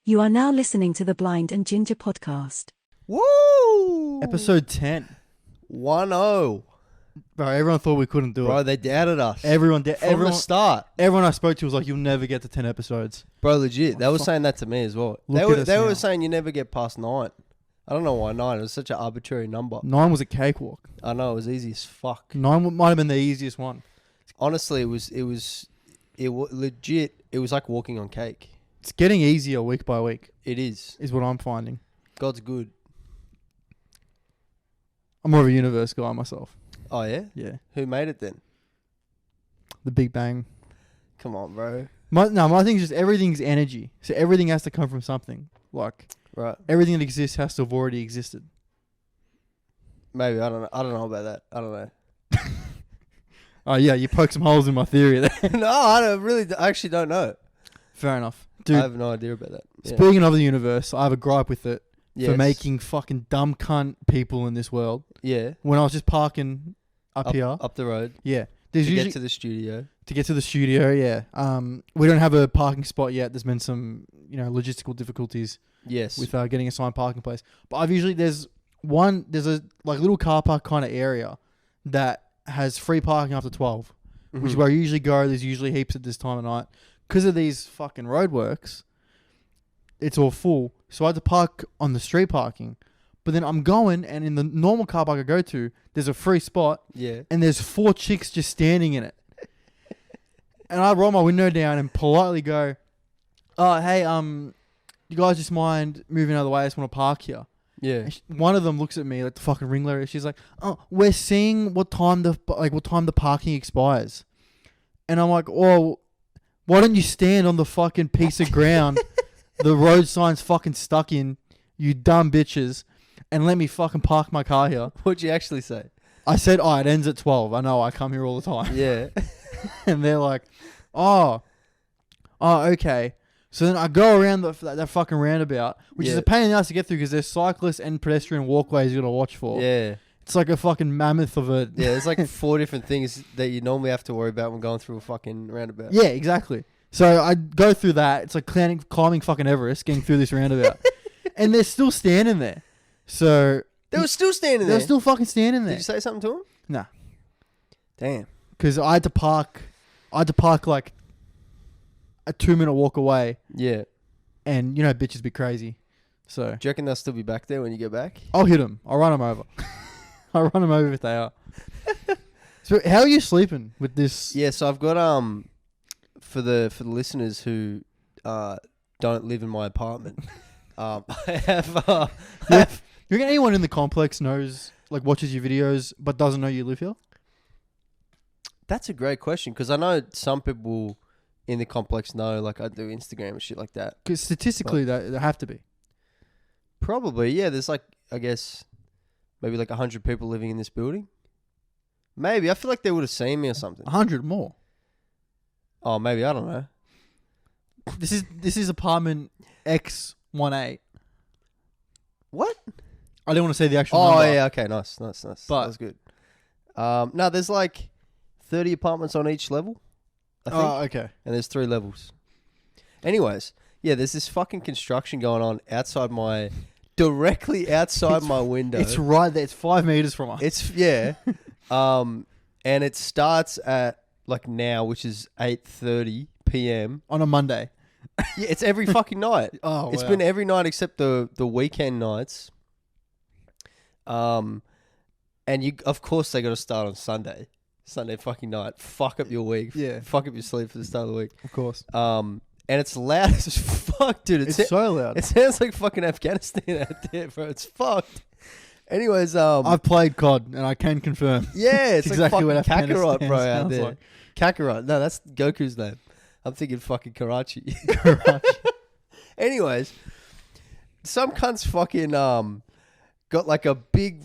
You are now listening to the Blind and Ginger podcast. Woo! Episode 10. 1-0. Bro, everyone thought we couldn't do Bro, it. they doubted us. Everyone From the start. Everyone I spoke to was like, you'll never get to 10 episodes. Bro, legit. They were saying that to me as well. Look They at us were now. saying you never get past 9. I don't know why 9. It was such an arbitrary number. 9 was a cakewalk. I know, it was easy as fuck. 9 might have been the easiest one. Honestly, it was legit. It was like walking on cake. It's getting easier week by week, It is. is what I'm finding. God's good. I'm more of a universe guy myself. Oh, yeah? Yeah. Who made it then? The Big Bang. Come on, bro. My thing is just everything's energy. So everything has to come from something. Like, Right. everything that exists has to have already existed. Maybe. I don't know. I don't know about that. I don't know. Oh, yeah, you poke some holes in my theory there. No, I actually don't know. Fair enough. I Dude, have no idea about that. Yeah. speaking of the universe, I have a gripe with it. For Yes. making fucking dumb cunt people in this world. Yeah. When I was just parking up here, Up the road. yeah, there's To usually get to the studio. to get to the studio. Yeah, we don't have a parking spot yet. There's been some logistical difficulties Yes. with getting assigned parking place. But I've usually there's a like little car park kind of area that has free parking after 12, which is Mhm. where I usually go. There's usually heaps at this time of night because of these fucking roadworks. It's all full. So I had to park on the street parking. But then I'm going, and in the normal car park I go to, there's a free spot, Yeah. and there's 4 chicks just standing in it. And I roll my window down and politely go, "Oh, hey, you guys just mind moving out of the way? I just want to park here." Yeah. And one of them looks at me like the fucking ringleader. She's like, "Oh, we're seeing what time the parking expires." And I'm like, "Oh, why don't you stand on the fucking piece of ground the road sign's fucking stuck in, you dumb bitches, and let me fucking park my car here." What'd you actually say? I said, "Oh, it ends at 12. I know, I come here all the time." Yeah. And they're like, oh, okay. So then I go around that fucking roundabout, which is Yeah. a pain in the ass to get through because there's cyclists and pedestrian walkways you got to watch for. Yeah. It's like a fucking mammoth of a... Yeah, there's like 4 different things that you normally have to worry about when going through a fucking roundabout. Yeah, exactly. So I go through that. It's like climbing fucking Everest, getting through this roundabout. And they're still standing there. So... They were still standing there. They're still fucking standing Did there. you say something to them? Nah. Damn. Because I had to park like a 2-minute walk away. Yeah. And, bitches be crazy. So... Do you reckon they'll still be back there when you get back? I'll hit them. I'll run them over. I'll run them over if they are. So how are you sleeping with this? Yeah, so I've got for the listeners who don't live in my apartment, I have You reckon anyone in the complex watches your videos but doesn't know you live here? That's a great question because I know some people in the complex know, like I do Instagram and shit like that. Because statistically, they have to be. Probably, yeah. There's like, I guess, maybe like 100 people living in this building. Maybe. I feel like they would have seen me or something. 100 more. Oh, maybe. I don't know. This is apartment X18. What? I didn't want to say the actual Oh, number. yeah. Okay, nice. But- That's good. No, there's like 30 apartments on each level, I think. Oh, okay. And there's 3 levels. Anyways, yeah, there's this fucking construction going on directly outside my window. It's right there. It's 5 meters from us. Yeah. And it starts at like now, which is 8:30 p.m. On a Monday. Yeah, it's every fucking night. Oh, It's wow. been every night except the weekend nights. And of course they got to start on Sunday fucking night. Fuck up your week. Yeah. Fuck up your sleep for the start of the week. Of course. And it's loud as fuck, dude. It's so loud. It sounds like fucking Afghanistan out there, bro. It's fucked. Anyways, I've played COD and I can confirm. yeah, it's like exactly fucking what Kakarot, Afghanistan bro, out sounds there. like. Kakarot. No, that's Goku's name. I'm thinking fucking Karachi. Anyways, some cunts fucking got like a big,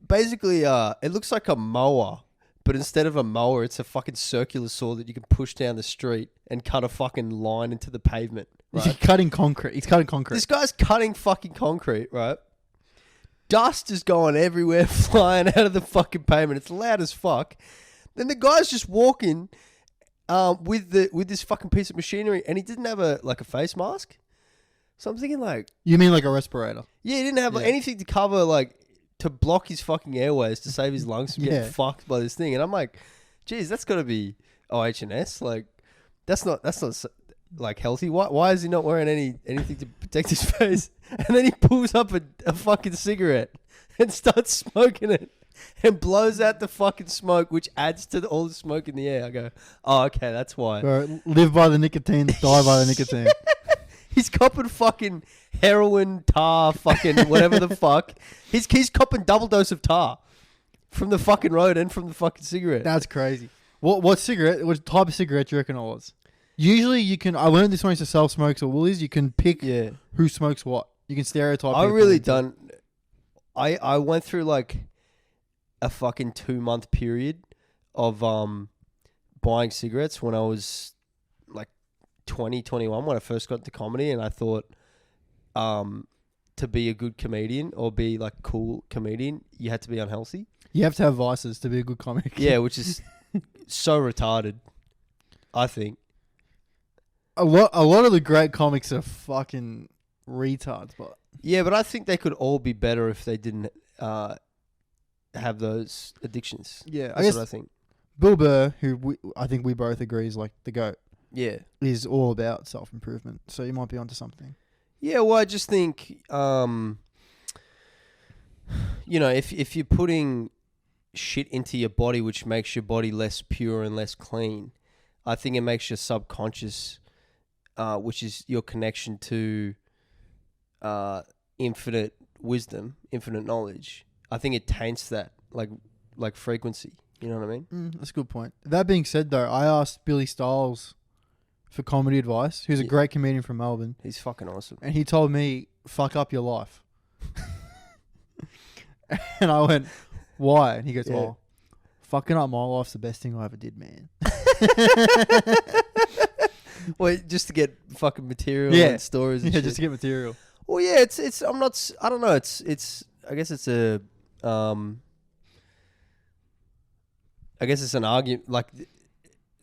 basically it looks like a mower, but instead of a mower, it's a fucking circular saw that you can push down the street and cut a fucking line into the pavement. He's Right? cutting concrete. He's cutting concrete. This guy's cutting fucking concrete, right? Dust is going everywhere, flying out of the fucking pavement. It's loud as fuck. Then the guy's just walking with this fucking piece of machinery, and he didn't have a face mask. So I'm thinking like, You mean like a respirator? yeah, he didn't have Yeah. anything to cover, like, to block his fucking airways to save his lungs from getting Yeah. fucked by this thing. And I'm like, geez, that's got to be OH&S. Like, that's not like healthy. Why is he not wearing anything to protect his face? And then he pulls up a fucking cigarette and starts smoking it and blows out the fucking smoke, which adds to all the smoke in the air. I go, oh, okay, that's why. Bro, live by the nicotine, die by the nicotine. He's copping fucking heroin, tar, fucking whatever the fuck. He's copping double dose of tar from the fucking road and from the fucking cigarette. That's crazy. What cigarette? What type of cigarette do you reckon it was? Usually you can. I learned this when I used to sell smokes at Woolies. You can pick Yeah. who smokes what. You can stereotype. I people really into- done. I went through like a fucking 2-month period of buying cigarettes when I was like 20, 21 when I first got into comedy, and I thought to be a good comedian or be like cool comedian, you had to be unhealthy. You have to have vices to be a good comic. Yeah, which is so retarded, I think. A lot of the great comics are fucking retards, but Yeah, but I think they could all be better if they didn't have those addictions. yeah, I That's guess what I think. Bill Burr, who I think we both agree is like the GOAT, Yeah. is all about self improvement. So you might be onto something. Yeah, well, I just think, if you're putting shit into your body which makes your body less pure and less clean, I think it makes your subconscious, which is your connection to infinite wisdom, infinite knowledge. I think it taints that, like frequency. You know what I mean? That's a good point. That being said, though, I asked Billy Stiles for comedy advice, who's a Yeah. great comedian from Melbourne, He's fucking awesome. and he told me, "Fuck up your life." And I went, "Why?" And he goes, Yeah. "Oh, fucking up my life's the best thing I ever did, man." Well, just to get fucking material Yeah. and stories and Yeah, shit. just to get material. Well, yeah, it's I'm not I don't know, I guess it's a I guess it's an argument, like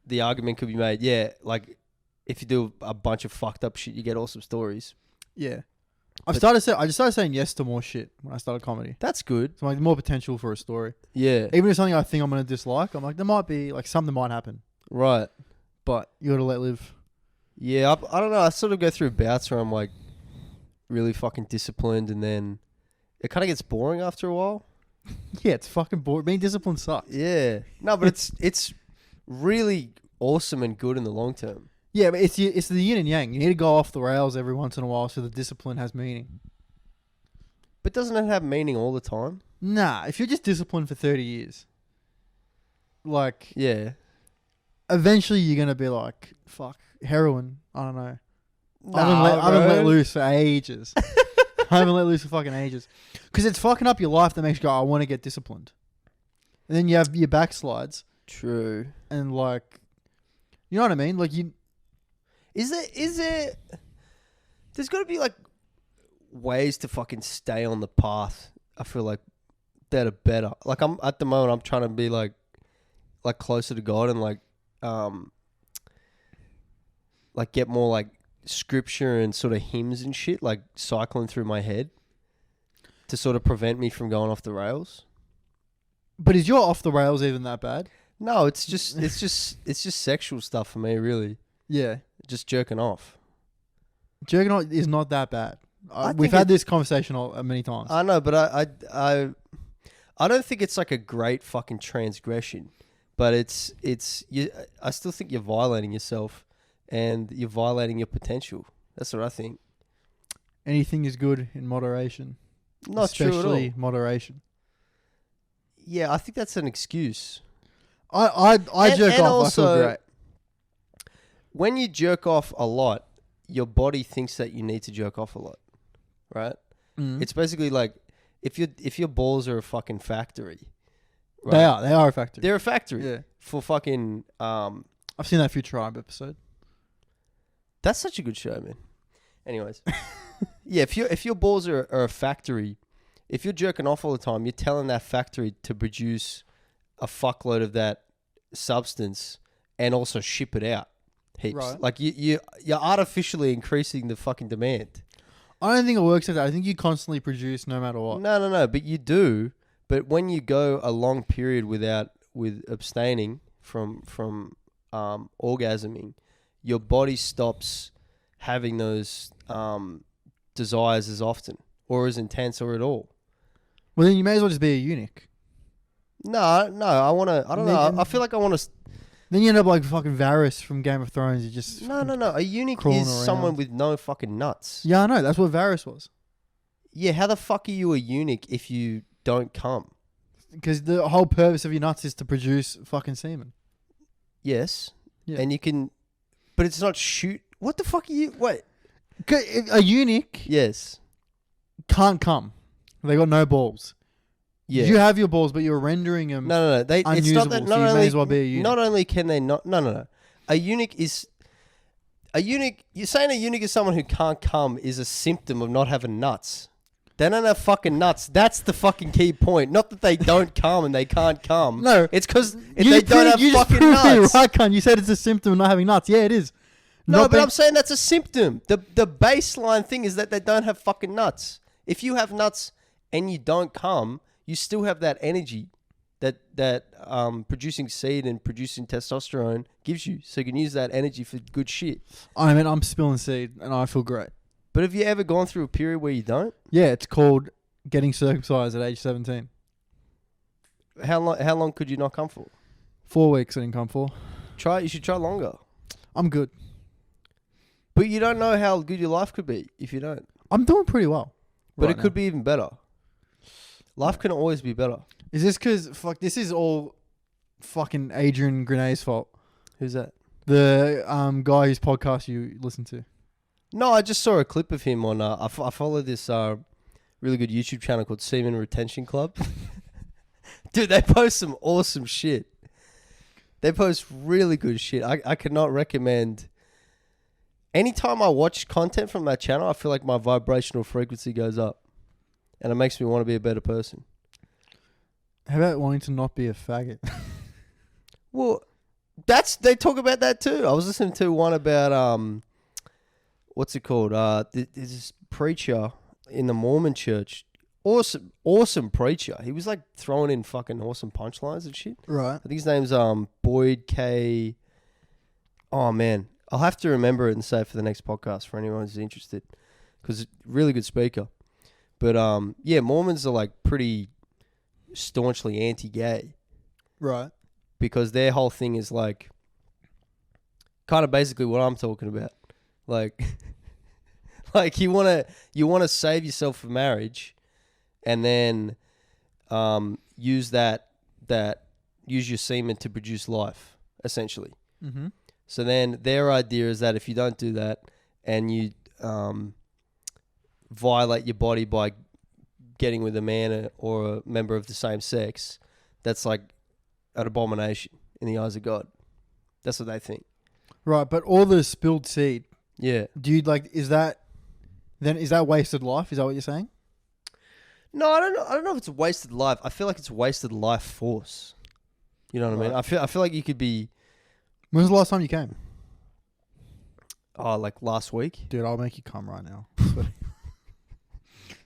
the argument could be made, yeah, like if you do a bunch of fucked up shit, you get awesome stories. Yeah. But- I just started saying yes to more shit when I started comedy. That's good. So like more potential for a story. Yeah. Even if something I think I'm gonna dislike, I'm like, there might be like something might happen. Right. But you gotta let live. Yeah, I don't know, I sort of go through bouts where I'm like really fucking disciplined, and then it kind of gets boring after a while. Yeah, it's fucking boring. Being disciplined sucks. Yeah. No, but it's really awesome and good in the long term. Yeah, but it's the yin and yang. You need to go off the rails every once in a while so the discipline has meaning. But doesn't it have meaning all the time? Nah, if you're just disciplined for 30 years, like, Yeah. eventually you're going to be like, fuck, heroin. I don't know. I Nah, haven't let bro. loose for ages. I haven't let loose for fucking ages. Because it's fucking up your life that makes you go, I want to get disciplined. And then you have your backslides True. and like, you know what I mean? Like Is there there's got to be like ways to fucking stay on the path. I feel like that are better. Like I'm at the moment I'm trying to be like closer to God and like get more like scripture and sort of hymns and shit like cycling through my head to sort of prevent me from going off the rails. but is your off the rails even that bad? No, it's just sexual stuff for me, really. Yeah. Just jerking off. Jerking off is not that bad. I We've think had this conversation many times. I know, but I don't think it's like a great fucking transgression, but it's you. I still think you're violating yourself, and you're violating your potential. That's what I think. Anything is good in moderation. Not true at all. Especially moderation. Yeah, I think that's an excuse. I And- jerk and off. also- I feel great. When you jerk off a lot, your body thinks that you need to jerk off a lot, right? Mm. It's basically like if your balls are a fucking factory, right? They are a factory. They're a factory Yeah. for fucking. I've seen that Futurama episode. That's such a good show, man. Anyways, yeah, if your balls are a factory, if you're jerking off all the time, you're telling that factory to produce a fuckload of that substance and also ship it out heaps. Right. Like you're artificially increasing the fucking demand. I don't think it works like that. I think you constantly produce no matter what. No. But you do. But when you go a long period with abstaining from orgasming, your body stops having those desires as often or as intense or at all. Well, then you may as well just be a eunuch. No. I want to. I don't know. I feel like I want to. Then you end up like fucking Varys from Game of Thrones. You just No. A eunuch crawling is someone around. with no fucking nuts. Yeah, I know. That's what Varys was. Yeah. How the fuck are you a eunuch if you don't come? Because the whole purpose of your nuts is to produce fucking semen. Yes. Yeah. And you can, but it's not shoot. What the fuck are you? Wait. A eunuch Yes. can't come. They got no balls. Yeah. You have your balls, but you're rendering them. No. It's not unusable, that. so Not you may only, as well be a eunuch. Not only can they not. No. A eunuch is. A eunuch. You're saying a eunuch is someone who can't come is a symptom of not having nuts. They don't have fucking nuts. That's the fucking key point. Not that they don't come and they can't come. No. It's because You they just don't have you just fucking proved me nuts. right, cunt. You said it's a symptom of not having nuts. Yeah, it is. No, Not but being- I'm saying that's a symptom. The baseline thing is that they don't have fucking nuts. If you have nuts and you don't come, you still have that energy that producing seed and producing testosterone gives you. So you can use that energy for good shit. I mean, I'm spilling seed and I feel great. But have you ever gone through a period where you don't? Yeah, it's called getting circumcised at age 17. How long could you not come for? 4 weeks I didn't come for. You should try longer. I'm good. But you don't know how good your life could be if you don't. I'm doing pretty well. But right it could now. be even better. Life can always be better. Is this because, this is all fucking Adrian Grenet's fault. Who's that? The guy whose podcast you listen to. No, I just saw a clip of him on. I follow this really good YouTube channel called Semen Retention Club. Dude, they post some awesome shit. They post really good shit. I cannot recommend. Anytime I watch content from that channel, I feel like my vibrational frequency goes up, and it makes me want to be a better person. How about wanting to not be a faggot? Well, they talk about that too. I was listening to one about what's it called? There's this preacher in the Mormon church. Awesome preacher. He was like throwing in fucking awesome punchlines and shit. Right. I think his name's Boyd K. Oh man, I'll have to remember it and say it for the next podcast for anyone who's interested, because really good speaker. But yeah, Mormons are like pretty staunchly anti-gay. Right. Because their whole thing is like kind of basically what I'm talking about. Like like you want to save yourself for marriage, and then use use your semen to produce life, essentially. Mm-hmm. So then their idea is that if you don't do that and you violate your body by getting with a man or a member of the same sex, that's like an abomination in the eyes of God. That's what they think. Right, but all the spilled seed, Yeah. do you is that wasted life? Is that what you're saying? No, I don't know if it's wasted life. I feel like it's wasted life force. You know what I mean? Right. I feel like you could be When was the last time you came? like last week. Dude, I'll make you come right now.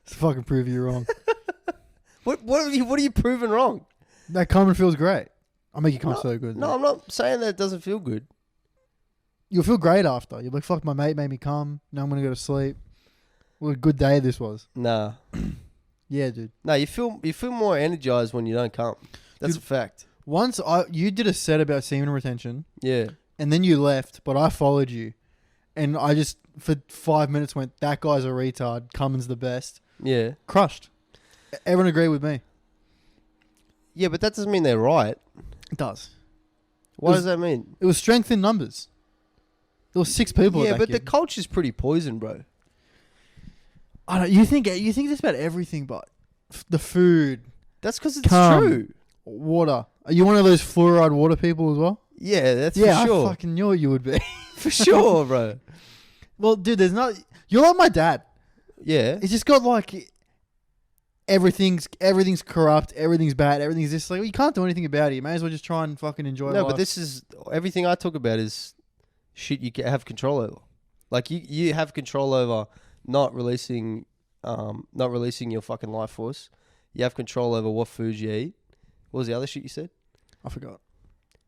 Just fucking prove you wrong. What are you proving wrong? That coming feels great. I'll make you come so good. No, I'm not saying that it doesn't feel good. You'll feel great after. You'll be like, fuck, my mate made me come. Now I'm going to go to sleep. What a good day this was. Nah. Yeah, dude. No, you feel more energized when you don't come. That's Dude. a fact. Once you did a set about semen retention, Yeah. and then you left, but I followed you. And I just, for 5 minutes, went, that guy's a retard. Cummins the best. Yeah. Crushed. Everyone agreed with me. Yeah, but that doesn't mean they're right. It does. What does that mean? It was strength in numbers. There were 6 people. Yeah, at that but the gig. culture's pretty poison, bro. I don't. You think this about everything, but the food, That's because it's Cum. true. water. Are you one of those fluoride water people as well? Yeah, that's Yeah, for sure. I fucking knew you would be. For sure, bro. Well, dude, there's not. You're like my dad. Yeah. It's just got like everything's corrupt, everything's bad, everything's just like you can't do anything about it. You may as well just try and fucking enjoy No, life. but this is everything I talk about is shit you have control over. Like you have control over not releasing your fucking life force. You have control over what foods you eat. What was the other shit you said? I forgot.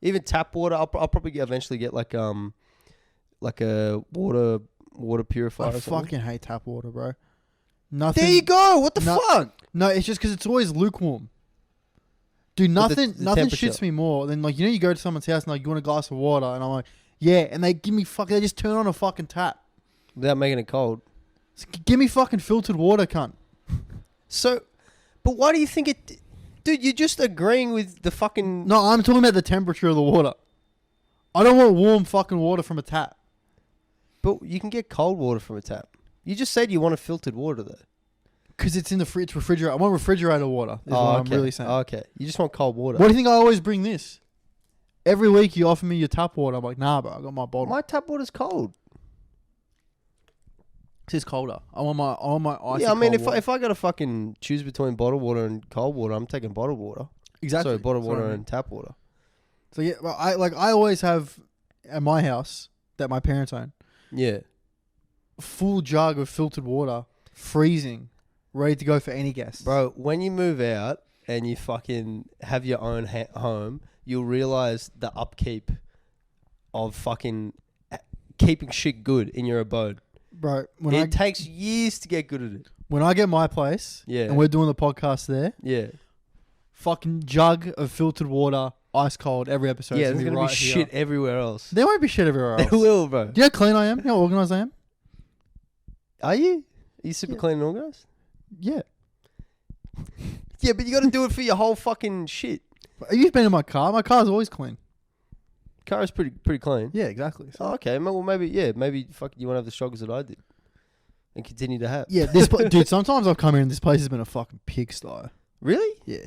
Even tap water. I'll probably eventually get like a water purifier. I or something. fucking hate tap water, bro. Nothing. There you go. What the No- fuck? No, it's just because it's always lukewarm. Dude, But nothing the nothing temperature. shits me more than like, you know, you go to someone's house and like, you want a glass of water, and I'm like, yeah, and they give me they just turn on a fucking tap. Without making it cold. Give me fucking filtered water, cunt. So, but why do you think it? Dude, you're just agreeing with the fucking. No, I'm talking about the temperature of the water. I don't want warm fucking water from a tap. But you can get cold water from a tap. You just said you want a filtered water though. Because it's in the fridge, refrigerator. I want refrigerator water. Is what I'm really saying. Okay, you just want cold water. What do you think I always bring this? Every week you offer me your tap water. I'm like, nah, bro, I got my bottle. My tap water's cold. It's colder. I want my ice. Yeah, I mean, if I got to fucking choose between bottled water and cold water, I'm taking bottled water. exactly Sorry, bottled That's what water I mean. and tap water. So yeah, well, I always have at my house that my parents own Yeah. full jug of filtered water, freezing, ready to go for any guest. Bro, when you move out and you fucking have your own home, you'll realize the upkeep of fucking keeping shit good in your abode. Bro, It takes years to get good at it. when I get my place, Yeah. and we're doing the podcast there, Yeah. fucking jug of filtered water, ice cold every episode. Yeah, It's there's going to right be here. shit everywhere else. There won't be shit everywhere There else. will, bro. Do you know how clean I am? You know how organised I am? Are you? Are you super Yeah. clean and organized? Yeah. Yeah, but you got to do it for your whole fucking shit. You've been in my car. My car's always clean. Car is pretty clean. Yeah, exactly. So, Oh, okay. Well, maybe fuck, you won't have the struggles that I did, and continue to have. yeah, dude. Sometimes I've come here and this place has been a fucking pigsty. Really? Yeah.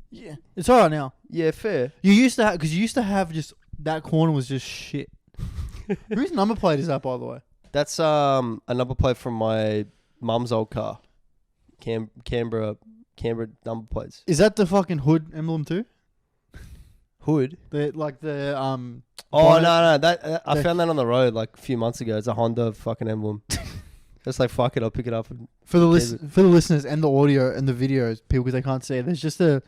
Yeah. It's alright now. Yeah, fair. You used to have just that corner was just shit. Whose number plate is that, by the way? That's a number plate from my mum's old car. Canberra number plates. Is that the fucking hood emblem too? Hood. The Oh bonnet- no, that I the- found that on the road like a few months ago. It's a Honda fucking emblem. It's like fuck it, I'll pick it up. And for the David. for the listeners and the audio and the videos, people because they can't see it. There's just a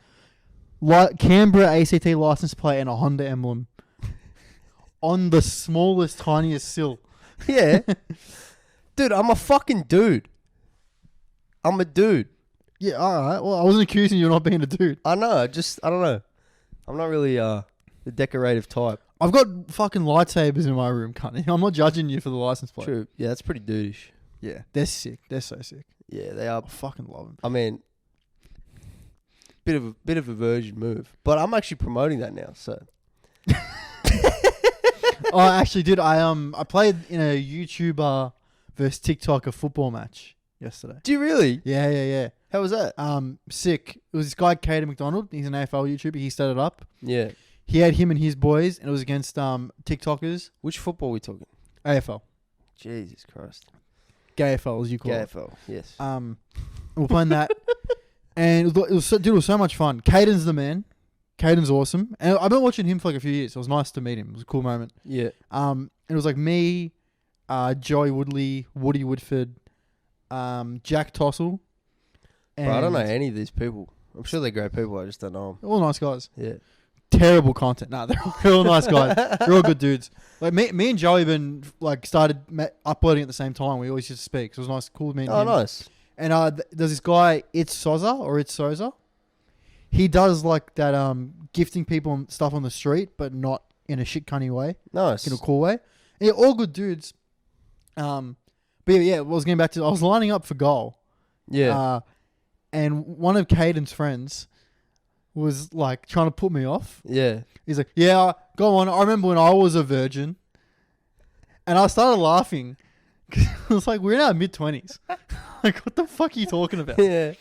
Canberra ACT license plate and a Honda emblem on the smallest, tiniest sill. yeah, dude, I'm a fucking dude. I'm a dude. Yeah, all right. Well, I wasn't accusing you of not being a dude. I know. I don't know. I'm not really the decorative type. I've got fucking lightsabers in my room, cunt. I'm not judging you for the license plate. True. Yeah, that's pretty dudeish. Yeah, they're sick. They're so sick. Yeah, they are. I fucking love them. I mean, bit of a virgin move, but I'm actually promoting that now. So Oh, I actually did. I played in a YouTuber versus TikToker football match yesterday. do you really? Yeah. How was that? Sick. It was this guy, Caden McDonald. He's an AFL YouTuber. He started up. Yeah. He had him and his boys, and it was against TikTokers. Which football are we talking? AFL. Jesus Christ. Gay AFL, as you call it. GFL. Yes. We're playing that. And it was so much fun. Caden's the man. Caden's awesome. And I've been watching him for like a few years. It was nice to meet him. It was a cool moment. Yeah. It was like me, Joey Woodley, Woody Woodford, Jack Tossell. Bro, I don't know any of these people. I'm sure they're great people. I just don't know them. All nice guys. Yeah. Terrible content. Nah, they're all nice guys. They're all good dudes. Like me and Joey been like started uploading at the same time. We always used to speak. So it was nice, cool meeting Oh, him. nice. And there's this guy, It's Soza. He does like that gifting people stuff on the street, but not in a shit cunny way, Nice. in a cool way. Yeah, all good dudes. But yeah, I was getting back to. I was lining up for goal. Yeah. And one of Caden's friends was like trying to put me off. Yeah. He's like, "Yeah, go on. I remember when I was a virgin," and I started laughing. I was like, "We're in our mid-20s. Like, what the fuck are you talking about?" Yeah.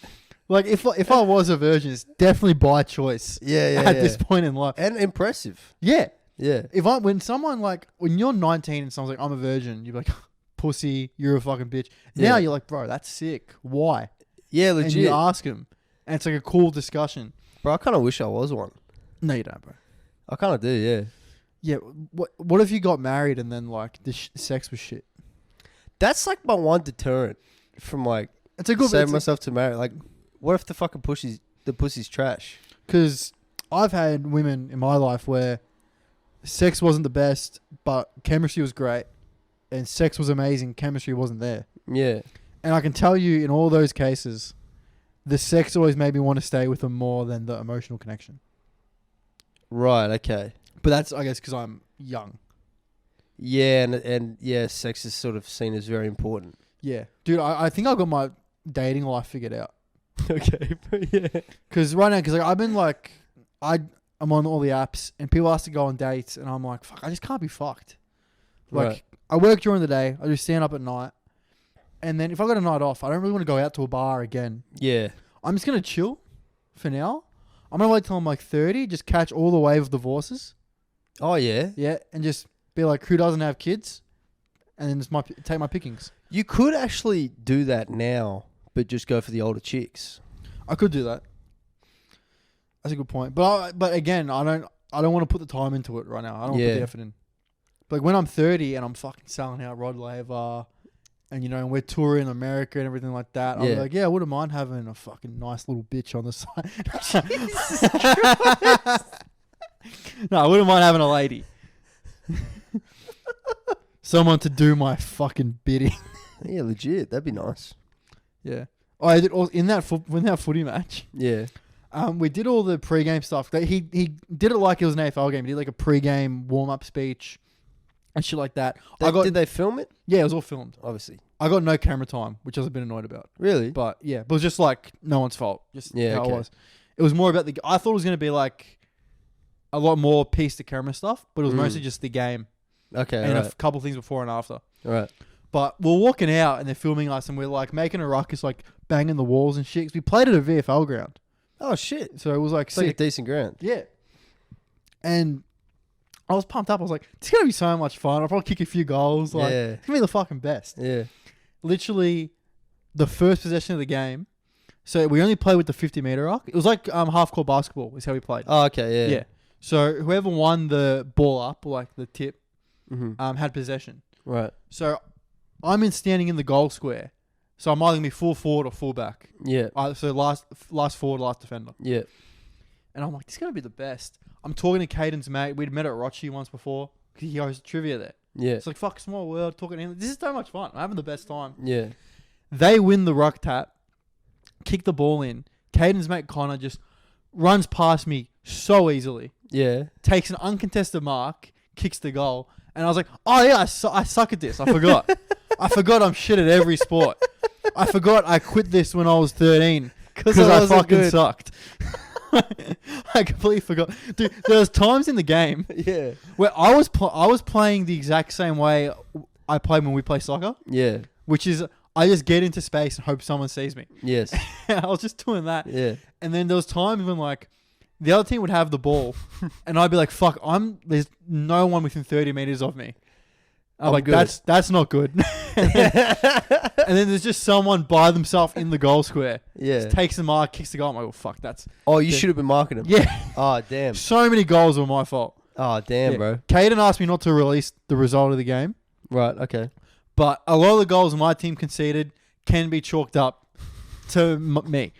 Like, if I was a virgin, it's definitely by choice Yeah. at this point in life. And impressive. Yeah. Yeah. When you're 19 and someone's like, "I'm a virgin," you're like, "Pussy, you're a fucking bitch." Now Yeah. you're like, "Bro, that's sick. Why?" Yeah, And legit. you ask him, and it's like a cool discussion. Bro, I kind of wish I was one. No, you don't, bro. I kind of do, yeah. Yeah. What if you got married and then like the sex was shit? That's like my one deterrent from like It's a good. saving myself to marry. Like, what if the fucking pussy's trash? Because I've had women in my life where sex wasn't the best, but chemistry was great, and sex was amazing. Chemistry wasn't there, Yeah. and I can tell you, in all those cases, the sex always made me want to stay with them more than the emotional connection. Right. Okay. But that's, I guess, because I'm young. Yeah, and yeah, sex is sort of seen as very important. Yeah, dude, I think I got my dating life figured out. Okay. Yeah. Because right now, because like, I've been like, I'm on all the apps, and people ask to go on dates, and I'm like, fuck, I just can't be fucked. Like, Right. I work during the day, I just stand up at night, and then if I got a night off, I don't really want to go out to a bar again. Yeah. I'm just gonna chill for now. I'm gonna wait till I'm like 30, just catch all the wave of divorces. Oh yeah. Yeah, and just be like, who doesn't have kids? And then just take my pickings. You could actually do that now, but just go for the older chicks. I could do that. That's a good point. But again, I don't want to put the time into it right now. I don't want to put Yeah. the effort in. But like when I'm 30 and I'm fucking selling out Rod Laver, and you know, and we're touring America and everything like that, I'll be Yeah. like, yeah, I wouldn't mind having a fucking nice little bitch on the side. No, I wouldn't mind having a lady. Someone to do my fucking bidding. Yeah, legit. That'd be nice. Yeah. Oh, I did all in that footy match. Yeah. We did all the pre-game stuff. He did it like it was an AFL game. He did like a pre-game warm-up speech and shit like that. Did they film it? Yeah, it was all filmed. Obviously. I got no camera time, which I was a bit annoyed about. Really? But yeah, but it was just like no one's fault. Just Yeah, how okay. it was. It was more about I thought it was going to be like a lot more piece to camera stuff, but it was mostly just the game Okay. and Right. a couple things before and after. Right. But we're walking out and they're filming us and we're like making a ruckus, like banging the walls and shit. 'Cause we played at a VFL ground. Oh shit. So it was like It's like a sick. decent ground. Yeah. And I was pumped up. I was like, it's going to be so much fun. I'll probably kick a few goals. Like, Yeah. it's going to be the fucking best. Yeah. Literally, the first possession of the game. So we only played with the 50-meter arc. It was like half-court basketball is how we played. Oh, okay. Yeah. Yeah. So whoever won the ball up, or like the tip, Mm-hmm. had possession. Right. So I'm standing in the goal square. So I'm either going to be full forward or full back. Yeah. So last forward, last defender. Yeah. And I'm like, this is going to be the best. I'm talking to Caden's mate. We'd met at Rochi once before. He hosts trivia there. Yeah. It's like, fuck, small world, talking to him. This is so much fun. I'm having the best time. Yeah. They win the ruck tap, kick the ball in. Caden's mate Connor just runs past me so easily, Yeah. takes an uncontested mark, kicks the goal. And I was like, oh yeah, I suck at this. I forgot. I forgot I'm shit at every sport. I forgot I quit this when I was 13 because I wasn't fucking good. sucked. I completely forgot. Dude, there was times in the game Yeah. where I was playing the exact same way I play when we play soccer, Yeah. which is I just get into space and hope someone sees me. Yes. I was just doing that. Yeah. And then there was times when like the other team would have the ball and I'd be like, fuck, there's no one within 30 meters of me. I'm like, good. that's not good. and then there's just someone by themselves in the goal square. Yeah. Just takes the mark, kicks the goal. I'm like, oh, fuck, that's... Oh, you should have been marking him. Yeah. Oh, damn. So many goals were my fault. Oh, damn, Yeah. bro. Caden asked me not to release the result of the game, Right. Okay. but a lot of the goals my team conceded can be chalked up to me.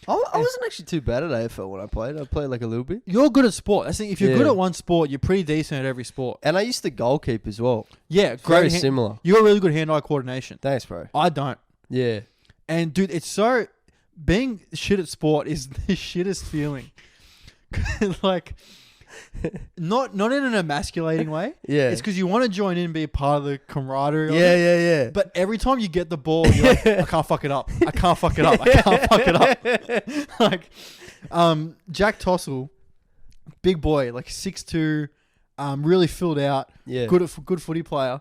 I wasn't actually too bad at AFL when I played. I played like a little bit. You're good at sport. That's the thing. If you're Yeah. good at one sport, you're pretty decent at every sport. And I used to goalkeep as well. Yeah, Very great. similar. You got really good hand-eye coordination. Thanks, bro. I don't. Yeah. And dude, it's so being shit at sport is the shittest feeling. Like, not in an emasculating way. Yeah. It's because you want to join in and be a part of the camaraderie. of Yeah, it. yeah, yeah. But every time you get the ball, you're like, I can't fuck it up. I can't fuck it up. I can't fuck it up. Like, Jack Tossell, big boy, like 6'2", really filled out, Yeah. good footy player.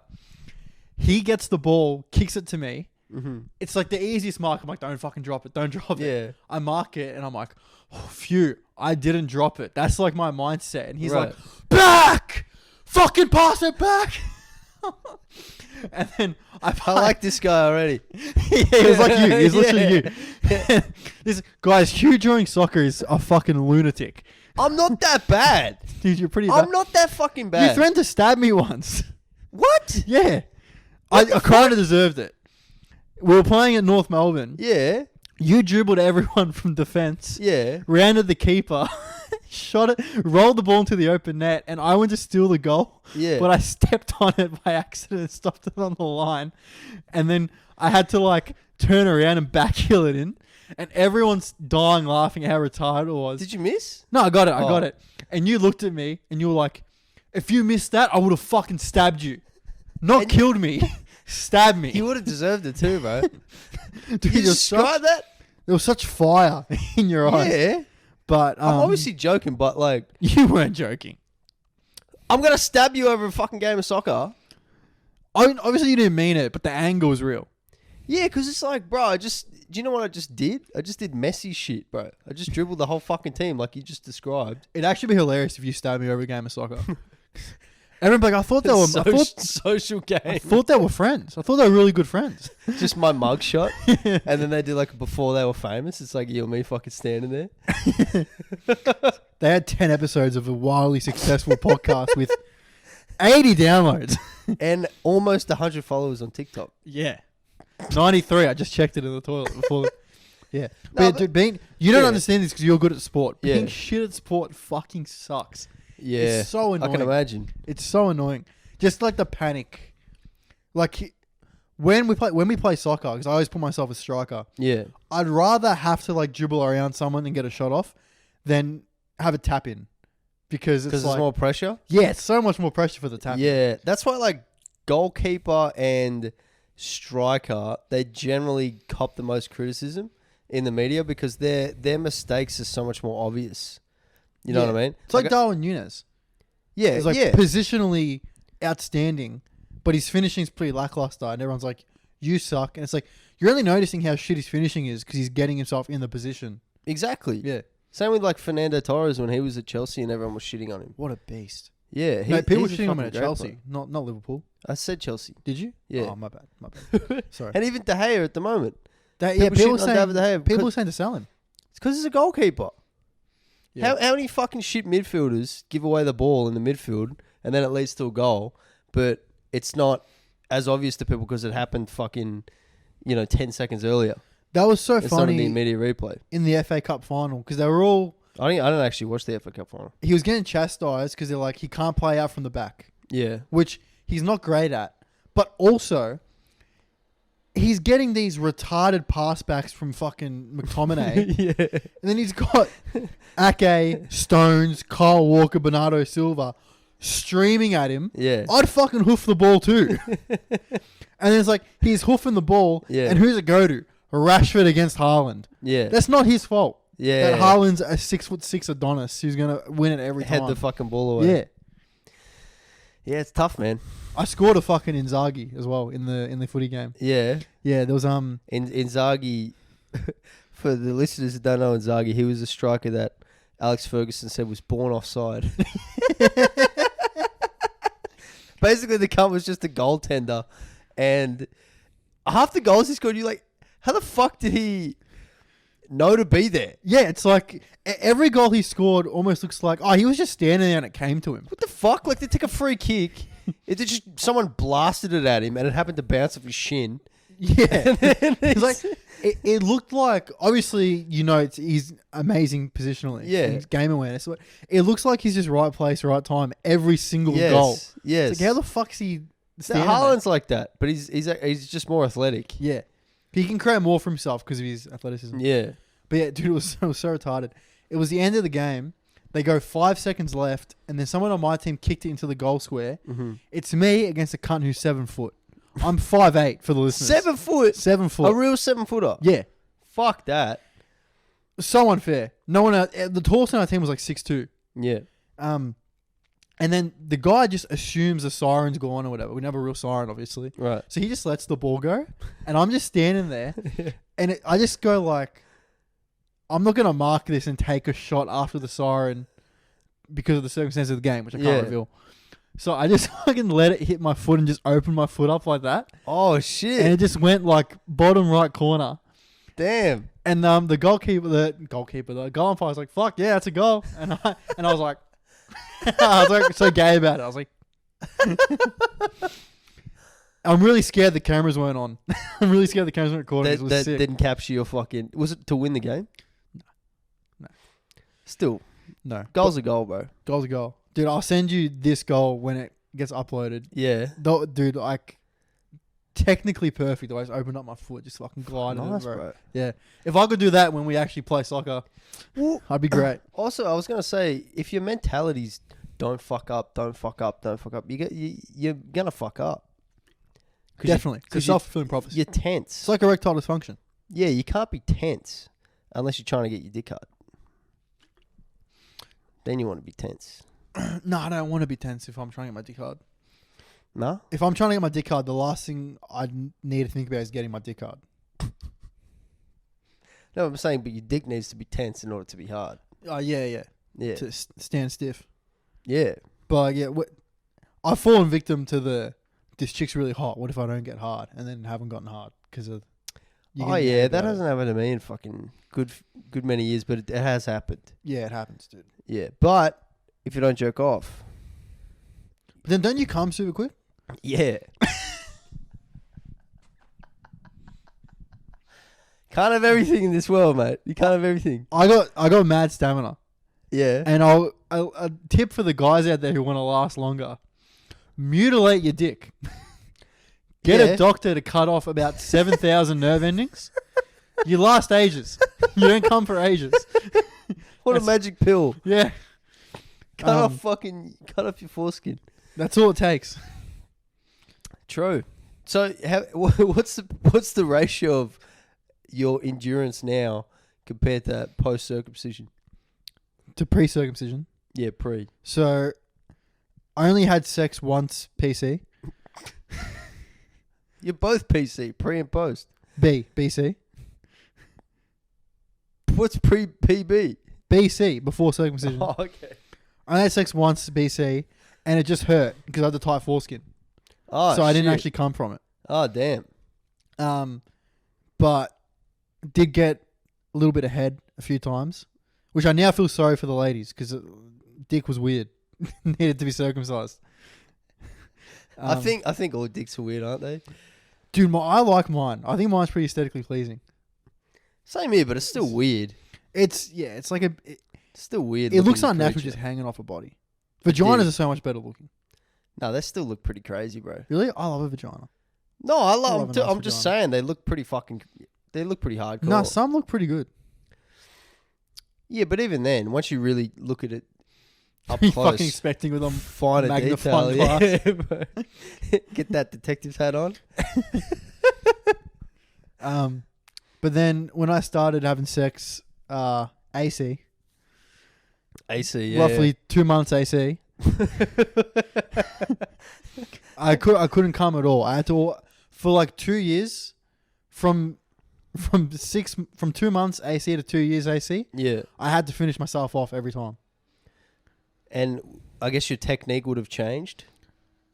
He gets the ball, kicks it to me. Mm-hmm. It's like the easiest mark. I'm like, don't fucking drop it. Don't drop it. Yeah. I mark it and I'm like, oh, phew, I didn't drop it. That's like my mindset. And he's Right. like, back! Fucking pass it back! And then I like this guy already. yeah, he was like you. He was literally Yeah. you. This guy's Hugh during soccer is a fucking lunatic. I'm not that bad. Dude, you're pretty I'm bad. not that fucking You bad. threatened to stab me once. What? Yeah. I kind of deserved it. We were playing at North Melbourne. Yeah. You dribbled everyone from defence. Yeah. Rounded the keeper. Shot it. Rolled the ball into the open net. And I went to steal the goal. Yeah. But I stepped on it by accident and stopped it on the line. And then I had to like turn around and backheel it in. And everyone's dying laughing at how retarded it was. Did you miss? No, I got it. I Oh. got it. And you looked at me and you were like, if you missed that, I would have fucking stabbed you. Not And- killed me. Stabbed me. You would have deserved it too, bro. Dude, You there was just tried that? there was such fire in your eyes. Yeah. But I'm obviously joking, but like, you weren't joking. I'm gonna stab you over a fucking game of soccer. I mean, obviously you didn't mean it, but the angle was real. Yeah, because it's like, bro, do you know what I just did? I just did messy shit, bro. I just dribbled the whole fucking team like you just described. It'd actually be hilarious if you stabbed me over a game of soccer. Everyone be like, I thought they were. Social I game. thought they were friends. I thought they were really good friends. Just my mug shot. And then they did like before they were famous. It's like you and me fucking standing there. They had 10 episodes of a wildly successful podcast with 80 downloads. And almost 100 followers on TikTok. Yeah. 93. I just checked it in the toilet before. Yeah. No, But, dude, you don't yeah. understand this because you're good at sport. Yeah. Being shit at sport fucking sucks. Yeah. It's so annoying. I can imagine. It's so annoying. Just like the panic. Like when we play soccer, because I always put myself as striker, Yeah. I'd rather have to like dribble around someone and get a shot off than have a tap in. Because it's Because like, there's more pressure. yeah, it's so much more pressure for the tap in. Yeah. That's why like goalkeeper and striker, they generally cop the most criticism in the media because their mistakes are so much more obvious. You know Yeah. what I mean? It's like Darwin Núñez. yeah, He's like yeah. positionally outstanding, but his finishing's pretty lackluster, and everyone's like, "You suck." And it's like you're only noticing how shit his finishing is because he's getting himself in the position. Exactly. Yeah, Same with like Fernando Torres when he was at Chelsea and everyone was shitting on him. what a beast. Yeah, No, people were he's a shitting on him fucking at great Chelsea, player. not Liverpool. I said Chelsea. Did you? Yeah. Oh, my bad. Sorry. And even De Gea at the moment. Yeah, people people were shitting on saying David De Gea people because- were saying to sell him. It's because he's a goalkeeper. Yeah. How many fucking shit midfielders give away the ball in the midfield and then it leads to a goal, but it's not as obvious to people because it happened fucking, 10 seconds earlier. That was so It's not in the funny immediate replay. in the FA Cup final because they were all. I don't actually watch the FA Cup final. He was getting chastised because they're like he can't play out from the back, Yeah. which he's not great at. But also, he's getting these retarded passbacks from fucking McTominay. yeah. And then he's got Ake, Stones, Kyle Walker, Bernardo Silva streaming at him. Yeah. I'd fucking hoof the ball too. And it's like, he's hoofing the ball. Yeah. And who's it go to? Rashford against Haaland. Yeah. That's not his fault. Yeah. That Haaland's a 6'6" Adonis who's going to win it every Head time. the fucking ball away. Yeah. Yeah, it's tough, man. I scored a fucking Inzaghi as well in the footy game. Yeah. Yeah, there was Inzaghi, for the listeners who don't know Inzaghi, he was a striker that Alex Ferguson said was born offside. Basically, the cunt was just a goaltender, and half the goals he scored, you're like, how the fuck did he know to be there? Yeah, it's like every goal he scored almost looks like, oh, he was just standing there and it came to him. What the fuck? Like, they took a free kick, it just someone blasted it at him, and it happened to bounce off his shin. Yeah. And then It's like it looked like, obviously, he's amazing positionally. Yeah. and game awareness. But it looks like he's just right place, right time every single yes, goal. yes. It's like, how the fuck's he So standing there? Haaland's like that, but he's just more athletic. Yeah. He can create more for himself because of his athleticism. Yeah. But yeah, dude, it was so retarded. It was the end of the game. They go 5 seconds left, and then someone on my team kicked it into the goal square. Mm-hmm. It's me against a cunt who's 7 foot. I'm 5'8" for the listeners. 7 foot. 7 A foot. real 7-footer. Yeah. Fuck that. So unfair. No one else, the tallest on our team was like 6'2". Yeah. And then the guy just assumes the siren's gone or whatever. We didn't have a real siren, obviously. Right. So he just lets the ball go, and I'm just standing there, and I just go like, I'm not going to mark this and take a shot after the siren because of the circumstances of the game, which I can't Yeah. reveal. So I just fucking let it hit my foot and just open my foot up like that. Oh And shit. it just went like bottom right corner. Damn. And the goal umpire was like, fuck yeah, that's a goal. And I was like, so gay about it. I was like, I'm really scared the cameras weren't on. I'm really scared the cameras weren't recording. That, It was that sick. didn't capture your fucking. Was it to win the game? No. Still, No. goal's a goal, bro. Goal's a goal. Dude, I'll send you this goal when it gets uploaded. Yeah. Dude, like, technically perfect. I just opened up my foot, just fucking glided Nice, it, bro. bro. Yeah. If I could do that when we actually play soccer, I'd be great. Also, I was gonna say, if your mentality's don't fuck up, don't fuck up, don't fuck up, you're gonna fuck up. Definitely. It's a Because self-fulfilling prophecy. you're tense. It's like erectile dysfunction. Yeah, you can't be tense unless you're trying to get your dick hard. Then you want to be tense. No, I don't want to be tense if I'm trying to get my dick hard. No? If I'm trying to get my dick hard, the last thing I need to think about is getting my dick hard. No, I'm saying, but your dick needs to be tense in order to be hard. Oh, yeah. Yeah. To stand stiff. Yeah. But yeah, I've fallen victim to this chick's really hot. What if I don't get hard? And then haven't gotten hard because of. Oh, yeah, that hasn't happened to me in fucking good many years, but it has happened. Yeah, it happens, dude. Yeah. But if you don't jerk off. But then don't you come super quick? Yeah. Can't have everything in this world, mate. You can't have everything. I got mad stamina. Yeah. And a tip for the guys out there who want to last longer: mutilate your dick. Get Yeah. a doctor to cut off about 7,000 nerve endings. You last ages. You don't come for ages. What a magic pill. Yeah, Cut off your foreskin. that's all it takes. True. So, what's the ratio of your endurance now compared to post circumcision? To pre-circumcision. Yeah, pre. So, I only had sex once. PC. You're both PC, pre and post. BC. What's pre PB? BC before circumcision. Oh, okay. I had sex once BC, and it just hurt because I had the tight foreskin, Oh, so I didn't shit. actually come from it. Oh, damn. But did get a little bit of head a few times, which I now feel sorry for the ladies because dick was weird, needed to be circumcised. I think all dicks are weird, aren't they? dude, I like mine. I think mine's pretty aesthetically pleasing. Same here, but it's still weird. It's like it Still weird. looks looking unnatural creature. just hanging off a body. Vaginas do. are so much better looking. No, they still look pretty crazy, bro. Really, I love a vagina. No, I love love. a nice I'm just vagina. saying they look pretty fucking. They look pretty hardcore. No, some look pretty good. Yeah, but even then, once you really look at it up You close, fucking expecting with them. finer magnifying detail. glass. Yeah, bro. Get that detective's hat on. But then when I started having sex, AC, AC, yeah. roughly 2 months AC, I couldn't come at all. I had to for like 2 years, from 2 months AC to 2 years AC. Yeah, I had to finish myself off every time. and I guess your technique would have changed,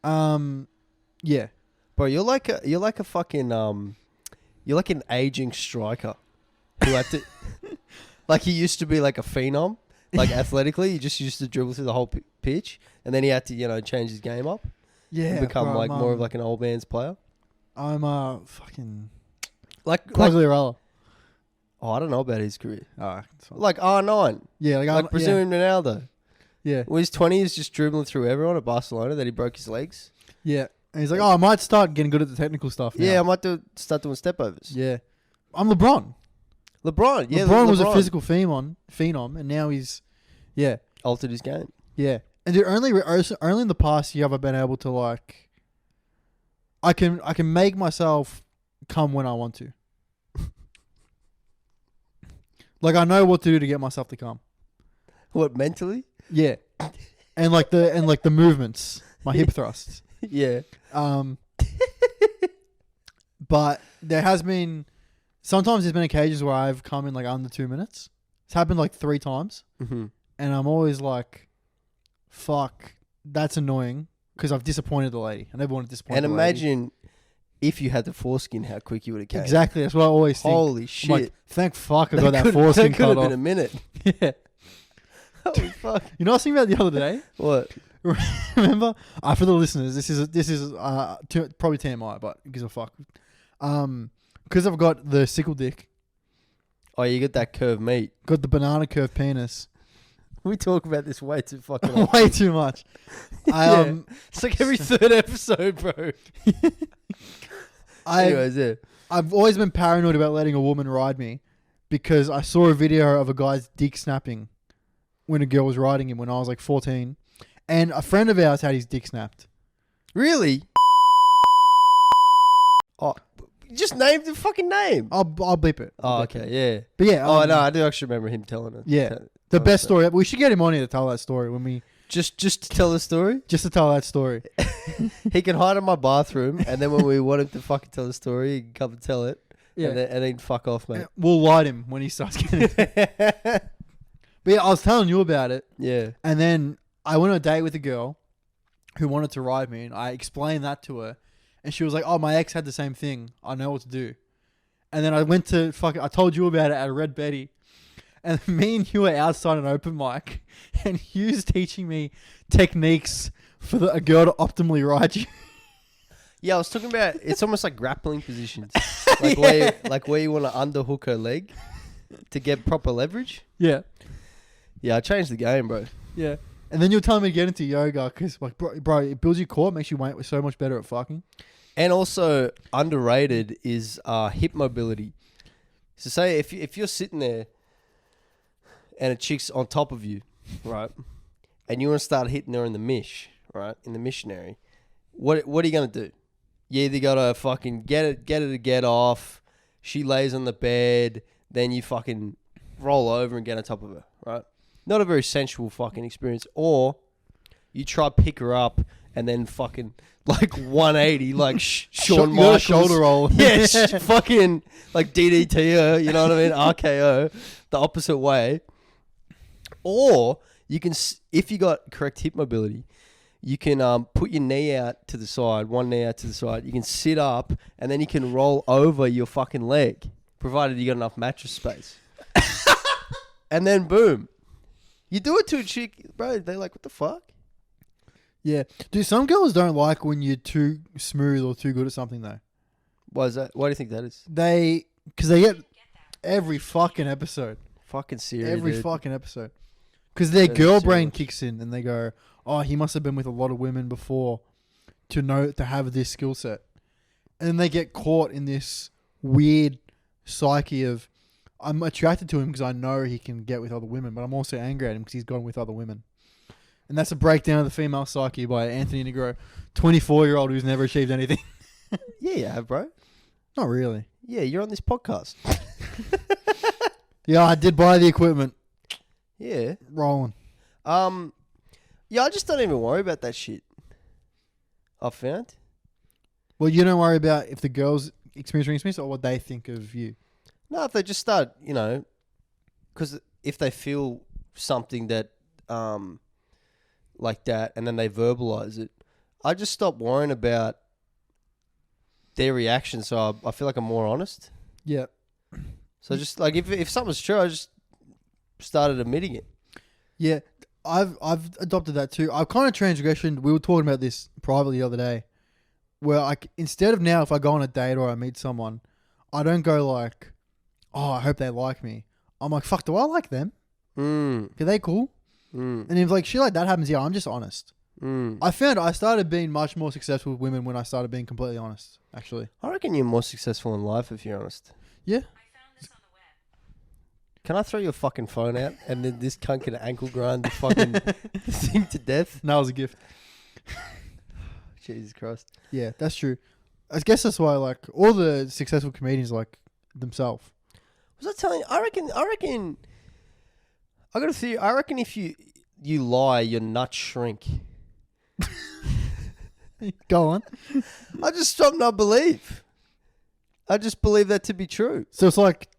Yeah. bro. You're like a fucking you're like an aging striker who had to, like he used to be like a phenom, like athletically. He just used to dribble through the whole pitch, and then he had to change his game up. Yeah. And become bro, like more of like an old man's player. I'm fucking Like Quagliarella. I don't know about his career. Oh, it's fine. Like R9, Yeah, like, like Brazilian Ronaldo. Yeah. Well, his 20s just dribbling through everyone at Barcelona. That he broke his legs. Yeah. And he's like, I might start getting good at the technical stuff now. Yeah, I might start doing step overs. Yeah. I'm LeBron. LeBron, yeah, LeBron was a physical phenom, and now he's, yeah, altered his game. yeah. And dude, only in the past year have I been able to like, I can make myself come when I want to. Like I know what to do to get myself to come. What, mentally? Yeah, and like the movements, my hip thrusts. Yeah. But there has been sometimes there's been occasions where I've come in like under 2 minutes. It's happened like 3 times. Mm-hmm. And I'm always like, fuck, that's annoying because I've disappointed the lady. I never want to disappoint And the lady. imagine if you had the foreskin, how quick you would have came. Exactly. That's what I always think. Holy I'm shit. like, thank fuck I got that foreskin That could cut have off. been a minute. Yeah. Holy fuck. You know what I was thinking about the other day? What? Remember? For the listeners, this is probably TMI, but who gives a fuck? Because I've got the sickle dick, Oh, you got that curved meat. got the banana curve penis. We talk about this way too fucking often. Way too much. It's like every third episode, bro. Anyways, yeah. I've always been paranoid about letting a woman ride me because I saw a video of a guy's dick snapping when a girl was riding him when I was like 14. And a friend of ours had his dick snapped. Really? Oh, you just named the fucking name. I'll bleep it. Oh, okay, yeah. But yeah. Oh, no, I do actually remember him telling it. Yeah. The best story. We should get him on here to tell that story when we... Just to tell the story? Just to tell that story. He can hide in my bathroom, and then when we want him to fucking tell the story, he can come and tell it. Yeah. And then fuck off, mate. We'll light him when he starts getting... But yeah, I was telling you about it. Yeah. And then I went on a date with a girl who wanted to ride me, and I explained that to her. And she was like, oh, my ex had the same thing. I know what to do. And then I went to I told you about it at Red Betty. And me and you were outside an open mic, and Hugh's teaching me techniques for a girl to optimally ride you. Yeah, I was talking about, it's almost like grappling positions. Like where you want to underhook her leg to get proper leverage. Yeah. Yeah, I changed the game, bro. Yeah. And then you're telling me to get into yoga because, like, bro, it builds your core, makes you so much better at fucking. And also, underrated is hip mobility. So say if you're sitting there and a chick's on top of you, right, and you want to start hitting her in the mish, right, in the missionary, what are you going to do? You either got to fucking get her to get off, she lays on the bed, then you fucking roll over and get on top of her, right? Not a very sensual fucking experience. Or you try pick her up and then fucking like 180, like Shawn Michaels. Shoulder roll. Yeah, fucking like DDT her, you know what I mean? RKO, the opposite way. Or you can, if you got correct hip mobility, you can put your knee out to the side, one knee out to the side. You can sit up and then you can roll over your fucking leg, provided you got enough mattress space. And then boom. You do it to a chick, bro, they're like, what the fuck? Yeah. Dude, some girls don't like when you're too smooth or too good at something, though. Why is that? Why do you think that is? Because they get every fucking episode. Fucking serious. Every dude. fucking episode. Because their That is girl so brain much. kicks in and they go, oh, he must have been with a lot of women before to have this skill set. And then they get caught in this weird psyche of, I'm attracted to him because I know he can get with other women, but I'm also angry at him because he's gone with other women. And that's a breakdown of the female psyche by Anthony Negro, 24-year-old who's never achieved anything. Yeah, you have, bro. Not really. Yeah, you're on this podcast. Yeah, I did buy the equipment. Yeah. Rolling. Yeah, I just don't even worry about that shit. I found. Well, you don't worry about if the girls experience ring experience or what they think of you. No, if they just start, because if they feel something that, like that, and then they verbalize it, I just stop worrying about their reaction. So I feel like I'm more honest. Yeah. So just like if something's true, I just started admitting it. Yeah, I've adopted that too. I've kind of transgressioned. We were talking about this privately the other day, where instead of now, if I go on a date or I meet someone, I don't go like, oh, I hope they like me. I'm like, fuck, do I like them? Are they cool? And if like shit like that happens, yeah, I'm just honest. I found I started being much more successful with women when I started being completely honest, actually. I reckon you're more successful in life if you're honest. Yeah. Can I throw your fucking phone out and then this cunt can ankle grind the fucking thing to death? That was a gift. Jesus Christ. Yeah, that's true. I guess that's why like all the successful comedians like themselves. Was I telling you? I reckon. I got a theory. I reckon if you lie, your nuts shrink. Go on. I just not believe. I just believe that to be true. So it's like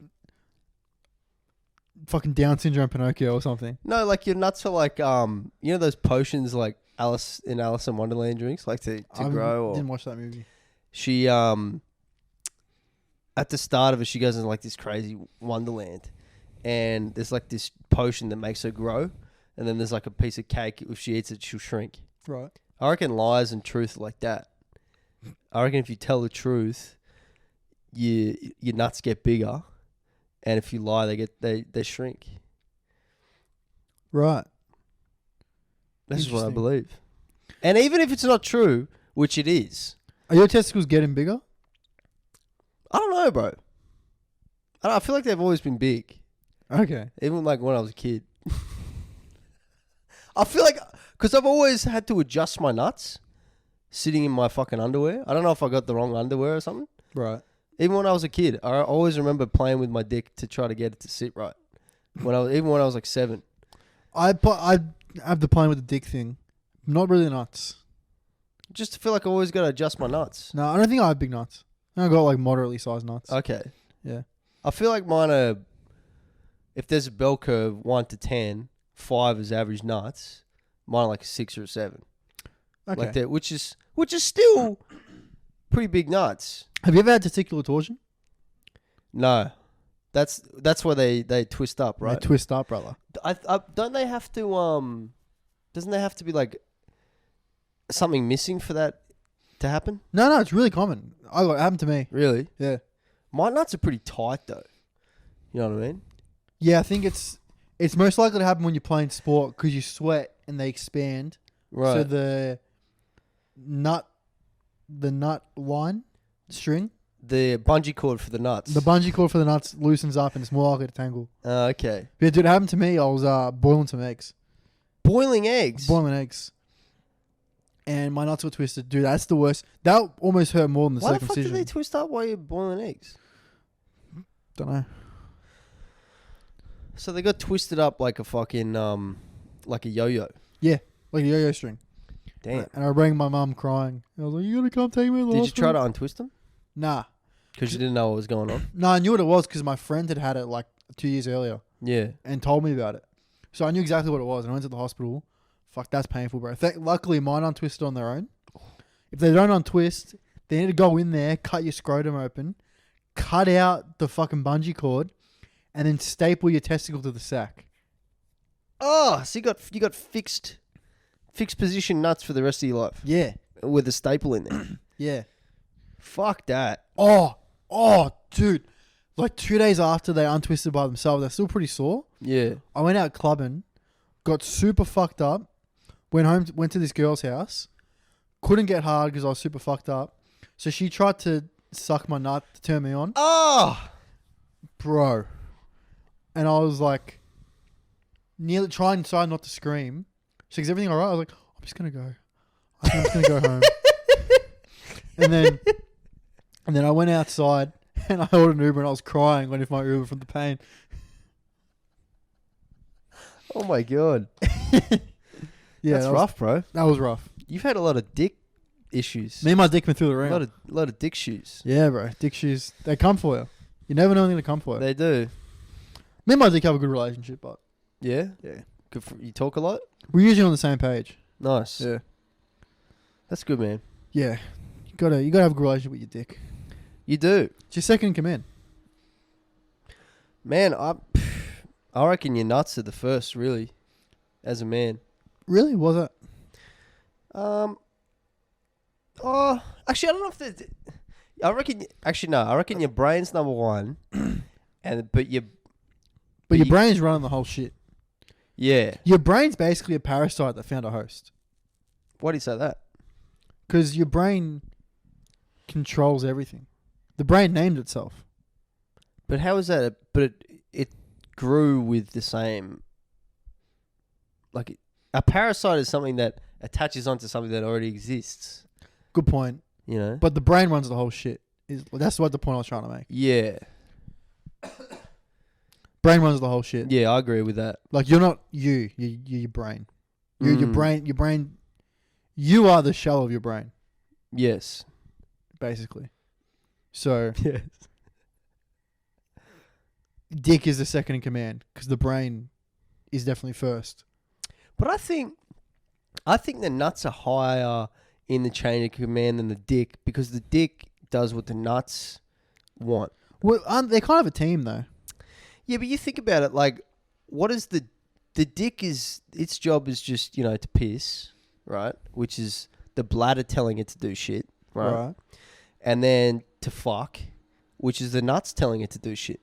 fucking Down syndrome Pinocchio or something. No, like your nuts are like those potions like Alice in Wonderland drinks, like to grow. Or Didn't watch that movie. she at the start of it, she goes in like this crazy wonderland, and there's like this potion that makes her grow, and then there's like a piece of cake. If she eats it, she'll shrink. Right. I reckon lies and truth are like that. I reckon if you tell the truth, your nuts get bigger, and if you lie, they shrink. Right. That's just what I Interesting. believe. And even if it's not true, which it is, Are your testicles getting bigger? I don't know, bro. I feel like they've always been big, Okay. even like when I was a kid. I feel like because I've always had to adjust my nuts sitting in my fucking underwear. I don't know if I got the wrong underwear or something. Right. Even when I was a kid, I always remember playing with my dick to try to get it to sit right. Even when I was like 7. I have the playing with the dick thing. Not really nuts. Just feel like I always got to adjust my nuts. No, I don't think I have big nuts. I got like moderately sized nuts. Okay. Yeah. I feel like mine are, if there's a bell curve 1 to 10, 5 is average nuts. Mine are like a 6 or a 7. Okay. Like that, which is still pretty big nuts. Have you ever had testicular torsion? No. That's where they twist up, right? They twist up, brother. Don't they have to doesn't there have to be like something missing for that to happen? No, it's really common. It happened to me. Really? Yeah. My nuts are pretty tight though. You know what I mean? Yeah, I think it's most likely to happen when you're playing sport because you sweat and they expand. Right. So the nut line string, The bungee cord for the nuts. the bungee cord for the nuts loosens up and it's more likely to tangle. Okay. But dude, it happened to me. I was boiling some eggs, Boiling eggs. and my nuts were twisted. Dude, that's the worst. That almost hurt more than the Why the fuck circumcision. did they twist up while you're boiling eggs? Don't know. So they got twisted up like a fucking like a yo-yo. Like a yo-yo string. Damn. And I rang my mum crying. I was like, "You gotta come take me to the Did you hospital?" try to untwist them? Nah. Because you didn't know what was going on. No, I knew what it was because my friend had it like 2 years earlier Yeah. and told me about it. So I knew exactly what it was, and I went to the hospital. Fuck, that's painful, bro. Luckily, mine untwisted on their own. If they don't untwist, they need to go in there, cut your scrotum open, cut out the fucking bungee cord, and then staple your testicle to the sack. Oh, so you got fixed position nuts for the rest of your life Yeah, with a staple in there. yeah. Fuck that. Oh, dude. Like 2 days after they untwisted by themselves, they're still pretty sore. Yeah. I went out clubbing, got super fucked up, went to this girl's house, couldn't get hard because I was super fucked up. So she tried to suck my nut to turn me on. Oh. Bro. And I was like, nearly trying so not to scream. She goes, "Everything all right?" I was like, "I'm just going to go. I think I'm just going to go home." And then I went outside and I ordered an Uber and I was crying waiting for my Uber from the pain. Oh my god. Yeah, That's rough, bro. That was rough. You've had a lot of dick issues. Me and my dick went through the A ring. lot of dick shoes. Yeah, bro. Dick shoes. They come for you. You never know when they're going to come for you. They do. Me and my dick have a good relationship, but Yeah. yeah. Good for, you talk a lot. We're usually on the same page. Nice. Yeah. That's good, man. Yeah. You gotta have a good relationship with your dick. You do. It's your second in command. Man, I reckon your nuts are the first, really, as a man. Really? Was it? Oh, actually, I don't know if there's. I reckon. Actually, no. I reckon your brain's number one, but But your you- brain's running the whole shit. yeah. Your brain's basically a parasite that found a host. Why do you say that? Because your brain controls everything. The brain named itself. But how is that? But it grew with the same. Like a parasite is something that attaches onto something that already exists. Good point. You know. But the brain runs the whole shit. That's what the point I was trying to make. Yeah. Brain runs the whole shit. Yeah, I agree with that. Like you're not you. You're your brain. Your Mm. brain. Your brain. You are the shell of your brain, Yes. basically. So Yes. dick is the second in command because the brain is definitely first. But I think the nuts are higher in the chain of command than the dick because the dick does what the nuts want. Well, they're kind of a team though. Yeah, but you think about it, like, what is the dick is, its job is just, to piss. right? Which is the bladder telling it to do shit, right? Right. And then to fuck, which is the nuts telling it to do shit.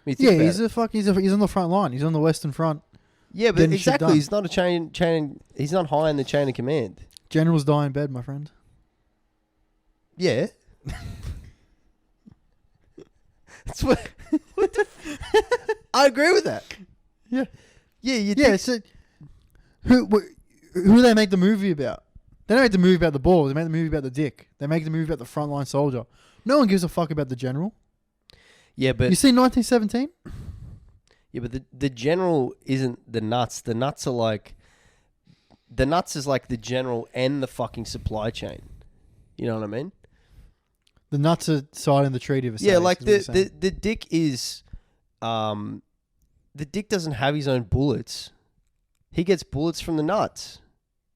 When you think Yeah, about he's it. he's on the front line. He's on the Western Front. Yeah, but getting shit exactly. done. He's not a chain. He's not high in the chain of command. Generals die in bed, my friend. Yeah. That's what. I agree with that. Yeah. Yeah. You Yeah. think So who do they make the movie about? They don't make the movie about the ball. They make the movie about the dick. They make the movie about the frontline soldier. No one gives a fuck about the general. Yeah, but You see 1917? yeah, but the general isn't the nuts. The nuts are like. The nuts is like the general and the fucking supply chain. You know what I mean? The nuts are signing the Treaty of Versailles. Yeah, like is what you're saying. the dick is, the dick doesn't have his own bullets. He gets bullets from the nuts.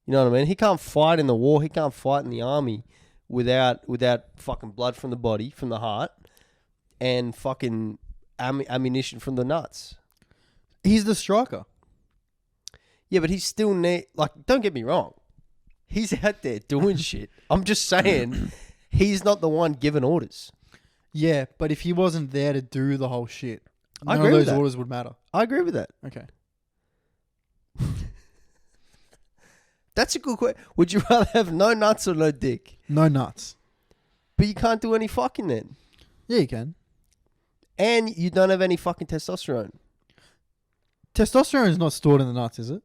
You know what I mean? He can't fight in the war. He can't fight in the army without fucking blood from the body, from the heart, and fucking ammunition from the nuts. He's the striker. Yeah, but he's still like. Don't get me wrong. He's out there doing shit. I'm just saying, he's not the one giving orders. Yeah, but if he wasn't there to do the whole shit, I none agree of with those that. orders would matter. I agree with that. Okay. That's a good question. Would you rather have no nuts or no dick? No nuts. But you can't do any fucking then. Yeah, you can. And you don't have any fucking testosterone. Testosterone is not stored in the nuts, is it?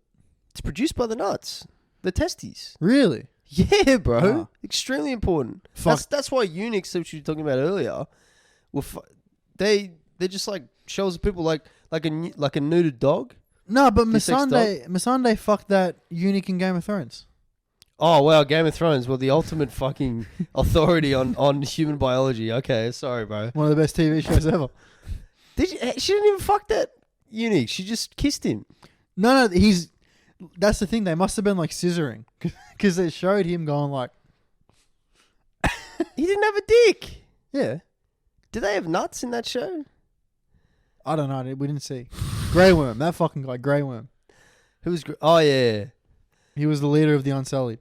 It's produced by the nuts. The testes. Really? Yeah, bro. Ah. Extremely important. Fuck. That's why eunuchs, which you were talking about earlier, were they're just like shows of people like a neutered dog. No, but This sex Missandei fucked that eunuch in Game of Thrones. Oh wow, Game of Thrones. Well, the ultimate fucking authority on human biology. Okay, sorry, bro. One of the best TV shows ever. She didn't even fuck that eunuch. She just kissed him. No, that's the thing. They must have been like scissoring because it showed him going like, He didn't have a dick. yeah. Did they have nuts in that show? I don't know. We didn't see. Grey Worm. That fucking guy, Grey Worm. Who was? Oh yeah. He was the leader of the Unsullied.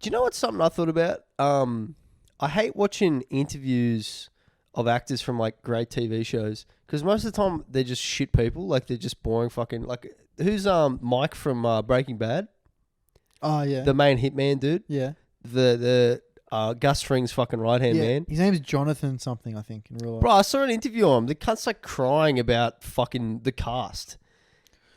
Do you know what's something I thought about? I hate watching interviews of actors from like great TV shows because most of the time they're just shit people. Like they're just boring fucking. Like who's Mike from Breaking Bad? Oh yeah. The main hitman dude. yeah. The Gus Fring's fucking right hand Yeah. man. His name's Jonathan something, I think, in real life. Bro, I saw an interview on him. The cunt's like crying about fucking the cast.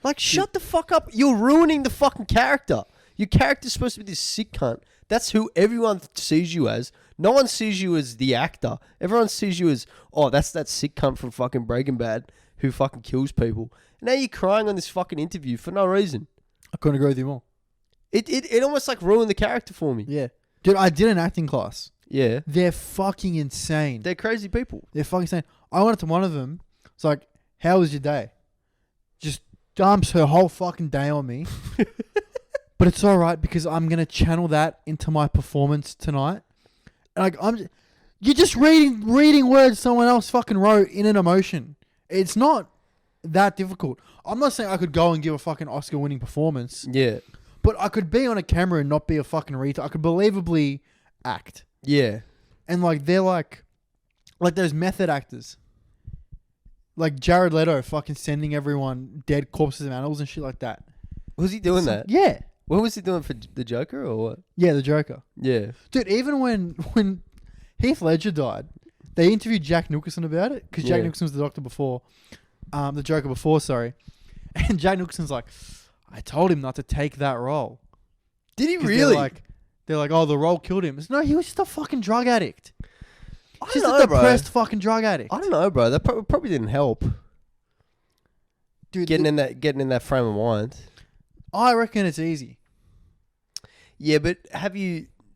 Like, shut the fuck up. You're ruining the fucking character. Your character's supposed to be this sick cunt. That's who everyone sees you as. No one sees you as the actor. Everyone sees you as, oh, that's that sick cunt from fucking Breaking Bad who fucking kills people. And now you're crying on this fucking interview for no reason. I couldn't agree with you more. It almost like ruined the character for me. Yeah. Dude, I did an acting class. Yeah. They're fucking insane. They're crazy people. They're fucking insane. I went up to one of them. It's like, how was your day? Just dumps her whole fucking day on me. But it's all right because I'm going to channel that into my performance tonight. Like, you're just reading words someone else fucking wrote in an emotion. It's not that difficult. I'm not saying I could go and give a fucking Oscar-winning performance, Yeah. but I could be on a camera and not be a fucking retard. I could believably act. Yeah. And like they're like those method actors. Like Jared Leto fucking sending everyone dead corpses of animals and shit like that. Was he doing that? Yeah. What was he doing for the Joker or what? Yeah, the Joker. Yeah. Dude, even when Heath Ledger died, they interviewed Jack Nicholson about it because Jack Yeah. Nicholson was the Doctor before. The Joker before, sorry. And Jack Nicholson's like, I told him not to take that role. Did he 'Cause really? They're like, oh, the role killed him. It's, no, he was just a fucking drug addict. I Just don't a know, bro. depressed fucking drug addict. I don't know, bro. That probably didn't help. Dude, Getting in that frame of mind. I reckon it's easy. Yeah, but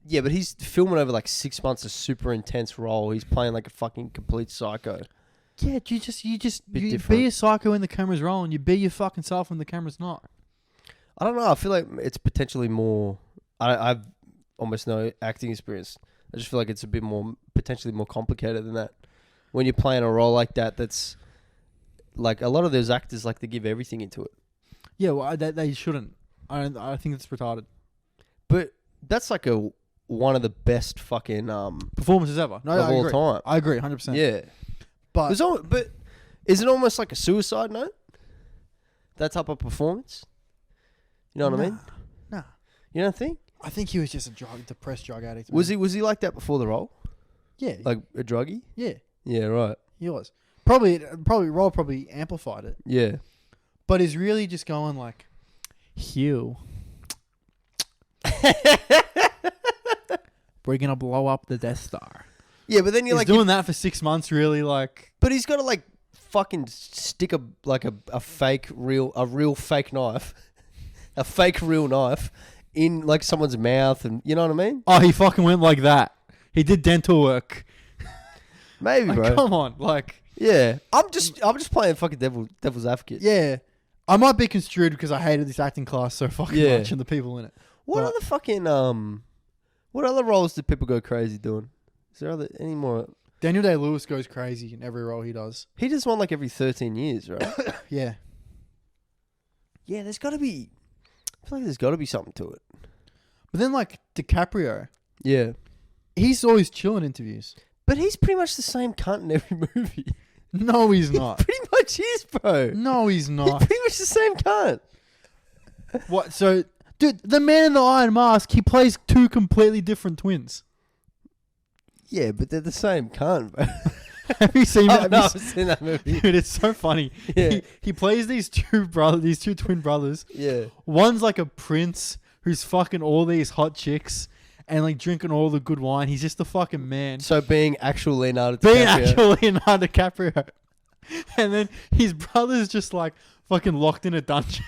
Yeah, but he's filming over like 6 months a super intense role. He's playing like a fucking complete psycho. Yeah, you Bit be different. a psycho when the camera's rolling. You be your fucking self when the camera's not. I don't know. I feel like it's potentially more. I've almost no acting experience. I just feel like it's a bit more potentially more complicated than that. When you're playing a role like that, that's like a lot of those actors like to give everything into it. Yeah, well, they shouldn't. I think it's retarded. But that's like one of the best fucking Performances ever. No, of I all agree. time. I agree, 100%. Yeah. But But is it almost like a suicide note? That type of performance? You know what I mean? Nah. You don't think? I think he was just a depressed drug addict. Was man. he like that before the role? Yeah. Like a druggie? Yeah, Yeah, right. he was. Probably Roll probably amplified it. Yeah. But he's really just going like, Hugh, we're going to blow up the Death Star. Yeah, but then you're He's like, doing that for 6 months, really, like... but he's got to like fucking stick a real fake knife, a fake real knife in like someone's mouth, and you know what I mean? Oh, he fucking went like that. He did dental work. Maybe, Like, bro. come on, like... Yeah, I'm just playing fucking devil's advocate. Yeah. I might be construed because I hated this acting class so fucking Yeah. much and the people in it. What But- other fucking what other roles did people go crazy doing? Is there any more? Daniel Day-Lewis goes crazy in every role he does. He does one like every 13 years, right? Yeah. Yeah, there's got to be. I feel like there's got to be something to it. But then, like, DiCaprio, Yeah, he's always chilling interviews. but he's pretty much the same cunt in every movie. No, he's not. Pretty much is, bro. No, he's He's not. pretty much the same cunt. What? So, dude, the man in the Iron Mask, he plays two completely different twins. Yeah, but they're the same cunt, bro. Have you seen Oh, that? no, Have I've you seen that movie. seen- Dude, it's so funny. Yeah. He plays these two twin brothers. Yeah, One's like a prince who's fucking all these hot chicks and like drinking all the good wine. He's just the fucking man. so being actual Leonardo Being DiCaprio. actual Leonardo DiCaprio. And then his brother's just like fucking locked in a dungeon.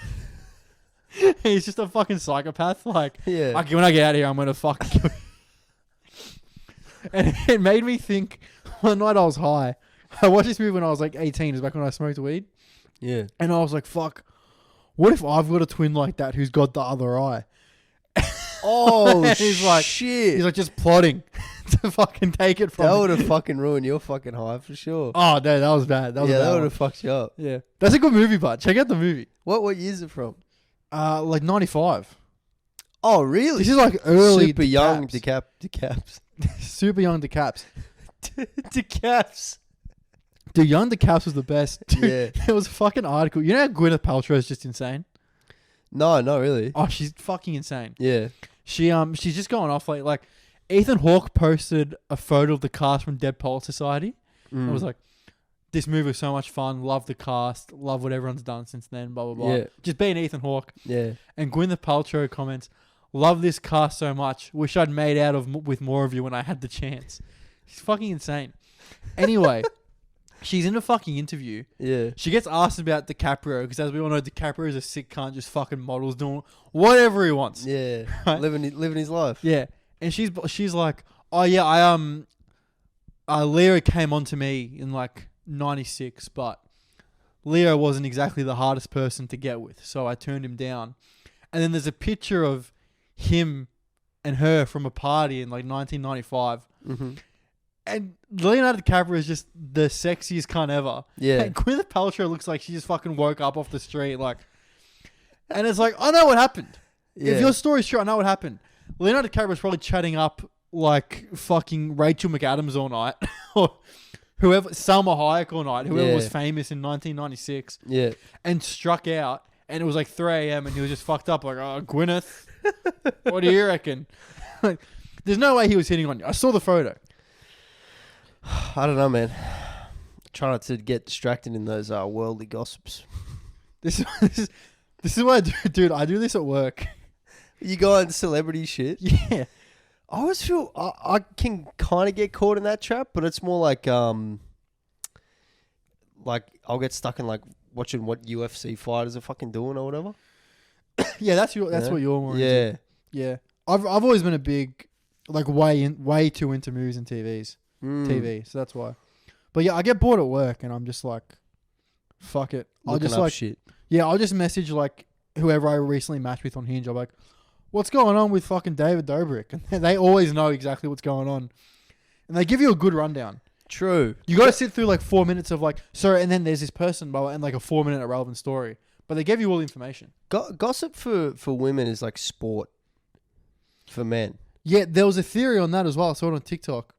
He's just a fucking psychopath. Like, Yeah. okay, when I get out of here, I'm going to fucking kill you. And it made me think, one night I was high. I watched this movie when I was like 18. It was back when I smoked weed. Yeah. And I was like, fuck, what if I've got a twin like that who's got the other eye? Oh, He's like- shit. He's like just plotting to fucking take it from that me. would have fucking ruined your fucking high for sure. Oh, no, that was bad. That was Yeah, a bad that would one. have fucked you up. Yeah. That's a good movie, but check out the movie. What year is it from? Like 95. Oh, really? This is like early super young DeCaps. decaps. Super young DeCaps. Decaps. Dude, young DeCaps was the best. Dude, Yeah. there was a fucking article. You know how Gwyneth Paltrow is just insane? No, not really. Oh, she's fucking insane. Yeah. She's just going off like Ethan Hawke posted a photo of the cast from Dead Poet Society. Mm. It was like, this movie was so much fun. Love the cast. Love what everyone's done since then. Blah, blah, blah. Yeah. Just being Ethan Hawke. Yeah. And Gwyneth Paltrow comments, love this cast so much. Wish I'd made out with more of you when I had the chance. She's fucking insane. Anyway, she's in a fucking interview. Yeah. She gets asked about DiCaprio because, as we all know, DiCaprio is a sick cunt, just fucking models, doing whatever he wants. Yeah. Right. Living his life. Yeah, and she's like, oh yeah, Leo came on to me in like '96, but Leo wasn't exactly the hardest person to get with, so I turned him down. And then there's a picture of him and her from a party in like 1995. Mm-hmm. And Leonardo DiCaprio is just the sexiest cunt ever. Yeah. And Gwyneth Paltrow looks like she just fucking woke up off the street, like. And it's like, I know what happened. Yeah. If your story's true, I know what happened. Leonardo DiCaprio's probably chatting up like fucking Rachel McAdams all night, or whoever, Salma Hayek all night, whoever Yeah. was famous in 1996, Yeah. and struck out. And it was like 3 a.m. and he was just fucked up, like, oh, Gwyneth, what do you reckon? Like, there's no way he was hitting on you. I saw the photo. I don't know, man. Try not to get distracted in those worldly gossips. This is what I do, dude. I do this at work. You go on celebrity shit. Yeah. I always feel I can kind of get caught in that trap, but it's more like I'll get stuck in like watching what UFC fighters are fucking doing or whatever. Yeah, that's You know? what you're more into. Yeah. Yeah. I've always been a big, like, way too into movies and TV, so that's why. But yeah, I get bored at work and I'm just like, fuck it. I'll Looking just up like, shit. yeah, I'll just message like whoever I recently matched with on Hinge. I'm like, what's going on with fucking David Dobrik? And they always know exactly what's going on. And they give you a good rundown. True. You got to sit through like 4 minutes of like, sorry, and then there's this person, blah, blah, and like a 4-minute irrelevant story. But they give you all the information. Gossip for women is like sport. for men. Yeah, there was a theory on that as well. I saw it on TikTok.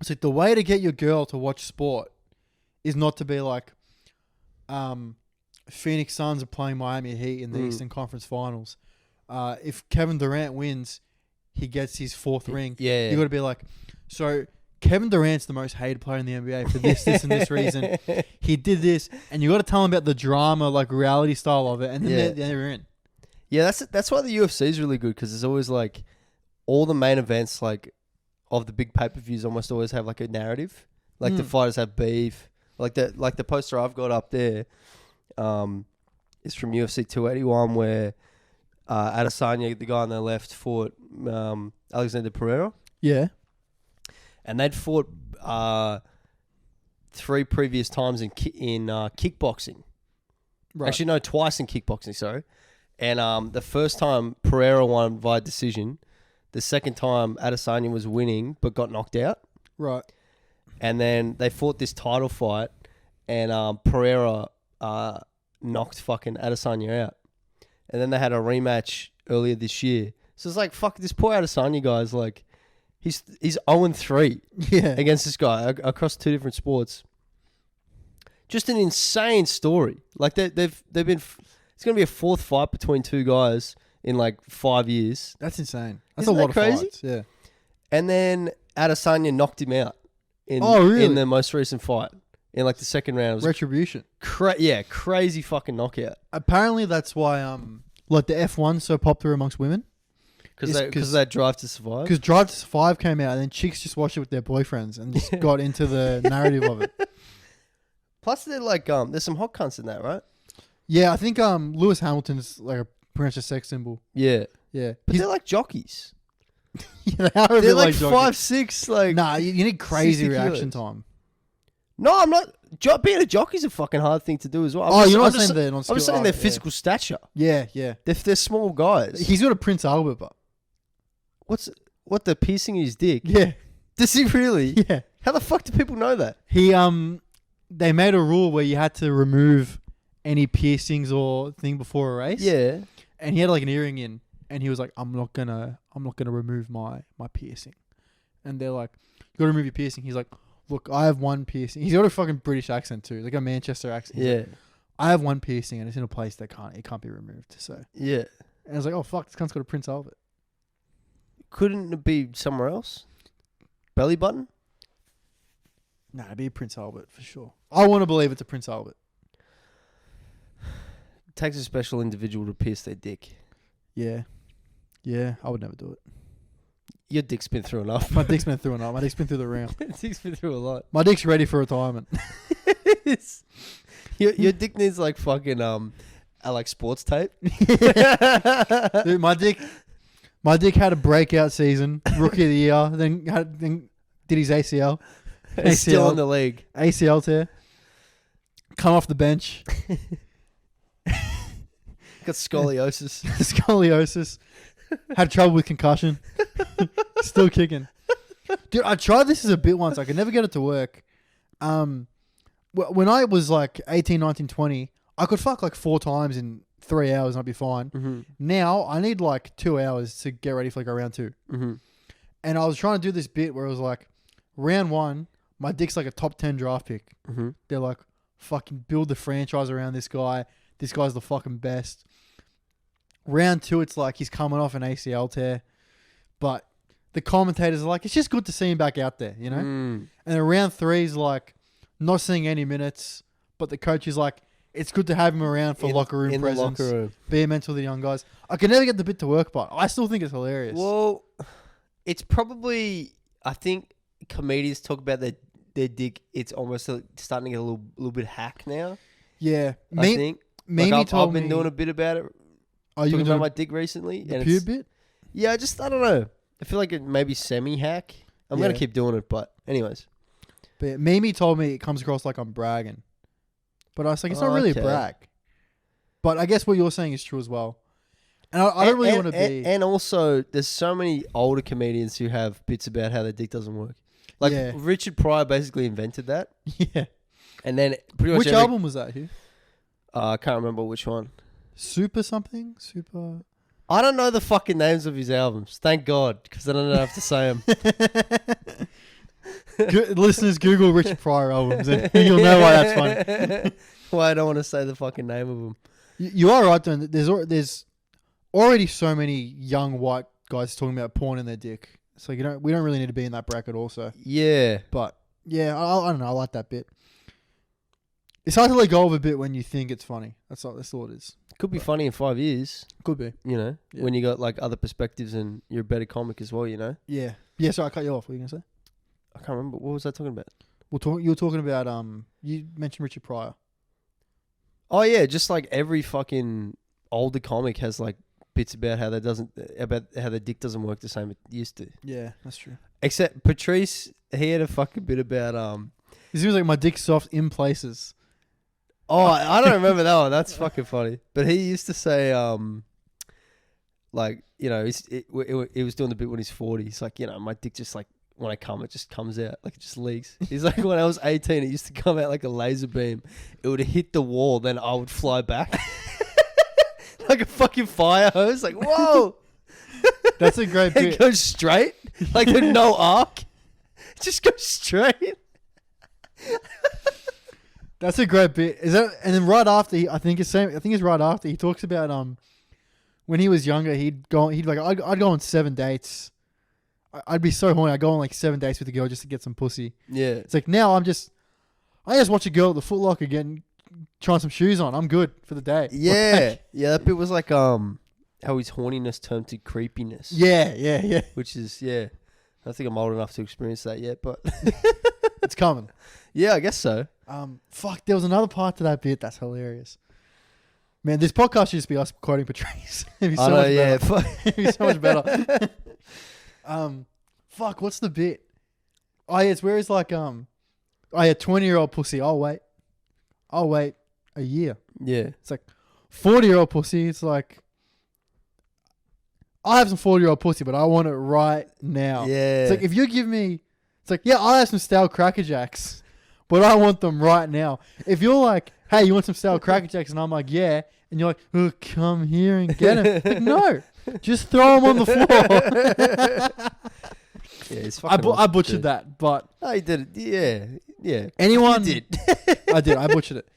It's like the way to get your girl to watch sport is not to be like, Phoenix Suns are playing Miami Heat in the Eastern Conference Finals. If Kevin Durant wins, he gets his 4th ring. Yeah. You got to be like, so Kevin Durant's the most hated player in the NBA for this, and this reason. He did this, and you got to tell him about the drama, like reality style of it, and then they're in. Yeah, that's why the UFC is really good because there's always like all the main events like of the big pay-per-views almost always have like a narrative. Like the fighters have beef. Like the poster I've got up there is from UFC 281 where Adesanya, the guy on the left, fought Alexander Pereira. Yeah. And they'd fought 3 previous times in kickboxing. Right. Actually, no, twice in kickboxing, sorry. And the first time Pereira won via decision. The second time Adesanya was winning but got knocked out. Right. And then they fought this title fight and Pereira knocked fucking Adesanya out. And then they had a rematch earlier this year. So it's like, fuck, this poor Adesanya guy's like, he's 0-3 against this guy across 2 different sports. Just an insane story. Like they've been, it's going to be a 4th fight between 2 guys in like 5 years. That's insane. That's Isn't a lot that of crazy? fights. Yeah. And then Adesanya knocked him out in the most recent fight in like the second round. It was Retribution. crazy fucking knockout. Apparently, that's why like the F1's so popular amongst women. Because they Drive to Survive. Because Drive to Survive came out, and then chicks just watched it with their boyfriends and just got into the narrative of it. Plus, they're like, there's some hot cunts in that, right? Yeah, I think Lewis Hamilton's like a pretty much a sex symbol. Yeah. Yeah, But they're like jockeys. yeah, they are a bit They're like jockeys. 5'6", like... Nah, you need crazy 60 reaction kilos. time. No, I'm not... Being a jockey's a fucking hard thing to do as well. You're not saying they're not I'm just saying their physical stature. Yeah, yeah. They're small guys. He's got a Prince Albert, but What, the piercing in his dick? yeah, Does he really? yeah. How the fuck do people know that? He they made a rule where you had to remove any piercings or thing before a race. Yeah. And he had like an earring in, and he was like, I'm not gonna remove my piercing. And they're like, you gotta remove your piercing. He's like, look, I have one piercing. He's got a fucking British accent too, like a Manchester accent. He's Yeah. like, I have one piercing, and it's in a place that it can't be removed. So, Yeah. and I was like, oh fuck, this cunt's got a Prince Albert. Couldn't it be somewhere else? Belly button? Nah, it'd be a Prince Albert for sure. I want to believe it's a Prince Albert. It takes a special individual to pierce their dick. Yeah, yeah, I would never do it. Your dick's been through enough. My dick's been through enough. My dick's been through the round. Dick's been through a lot. My dick's ready for retirement. Your dick needs like fucking like sports tape. Dude, my dick had a breakout season, rookie of the year. Then did his ACL. It's still in the league. ACL tear. Come off the bench. Got scoliosis. Scoliosis. Had trouble with concussion. Still kicking. Dude, I tried this as a bit once. I could never get it to work. When I was like 18, 19, 20, I could fuck like 4 times in 3 hours and I'd be fine. Mm-hmm. Now I need like 2 hours to get ready for like a round 2. Mm-hmm. And I was trying to do this bit where it was like, round 1, my dick's like a top 10 draft pick. Mm-hmm. They're like, fucking build the franchise around this guy. This guy's the fucking best. Round 2, it's like he's coming off an ACL tear. But the commentators are like, it's just good to see him back out there, you know? Mm. And then round 3 is like, not seeing any minutes. But the coach is like, it's good to have him around for locker room presence. The locker room. Be a mentor to the young guys. I can never get the bit to work, but I still think it's hilarious. Well, it's probably, I think comedians talk about their dick. It's almost starting to get a little bit hack now. Yeah. I think. Mimi I've told been me, doing a bit about it. you Talking been about doing my dick recently. the and pube it's, bit? yeah, I don't know. I feel like it may be semi-hack. I'm going to Yeah. keep doing it, but anyways. But yeah, Mimi told me it comes across like I'm bragging. But I was like, it's not really a Okay. brag. But I guess what you're saying is true as well. And I don't really want to be... And also, there's so many older comedians who have bits about how their dick doesn't work. Like, Yeah. Richard Pryor basically invented that. Yeah. And then pretty much Which album was that, Hugh? I can't remember which one. Super something? Super... I don't know the fucking names of his albums. Thank God, because then I don't have to say them. Listeners, Google Richard Pryor albums, and you'll know why that's funny. Why I don't want to say the fucking name of them. You are right, though. There's already so many young white guys talking about porn in their dick. So we don't really need to be in that bracket, also. Yeah. But yeah, I don't know. I like that bit. It's hard to let go of a bit when you think it's funny. That's all it is. Could be funny in 5 years, Could be. you know, Yeah. when you got like other perspectives and you're a better comic as well, you know. Yeah. Yeah. Sorry, I cut you off. What were you gonna say? I can't remember. What was I talking about? You were talking about You mentioned Richard Pryor. Oh yeah, just like every fucking older comic has like bits about how their dick doesn't work the same it used to. Yeah, that's true. Except Patrice, he had a fucking bit about It seems like my dick's soft in places. Oh, I don't remember that one. That's fucking funny. But he used to say like, you know, he was doing the bit when he's 40. He's like, you know, my dick just like when I come, it just comes out like it just leaks. He's like, when I was 18, it used to come out like a laser beam. It would hit the wall, then I would fly back. Like a fucking fire hose. Like, whoa. That's a great It bit. goes straight. Like there's no arc. It just goes straight. That's a great bit. Is that? And then right after, I think it's right after he talks about when he was younger, I'd go on 7 dates. I'd be so horny. I'd go on like 7 dates with a girl just to get some pussy. Yeah. It's like now I just watch a girl at the Foot Locker trying some shoes on. I'm good for the day. Yeah. Like, Yeah, that bit was like how his horniness turned to creepiness. yeah. Which is, yeah. I don't think I'm old enough to experience that yet, but It's coming. yeah, I guess so. Fuck, there was another part to that bit that's hilarious. Man, this podcast should just be us quoting Patrice. It'd be so I know, much yeah. better. It'd be so much better. Fuck, what's the bit? Oh yeah, it's where he's like, 20-year-old pussy. I'll wait a year. Yeah. It's like 40-year-old pussy. It's like, I have some 40-year-old pussy, but I want it right now. Yeah. It's like, if you give me, it's like, yeah, I have some stale Cracker Jacks, but I want them right now. If you're like, hey, you want some stale Cracker Jacks? And I'm like, yeah. And you're like, oh, come here and get them. Like, no, just throw them on the floor. Yeah, it's fucking I butchered that, but Oh, he did it. Yeah. Yeah. anyone You did. I did. I butchered it.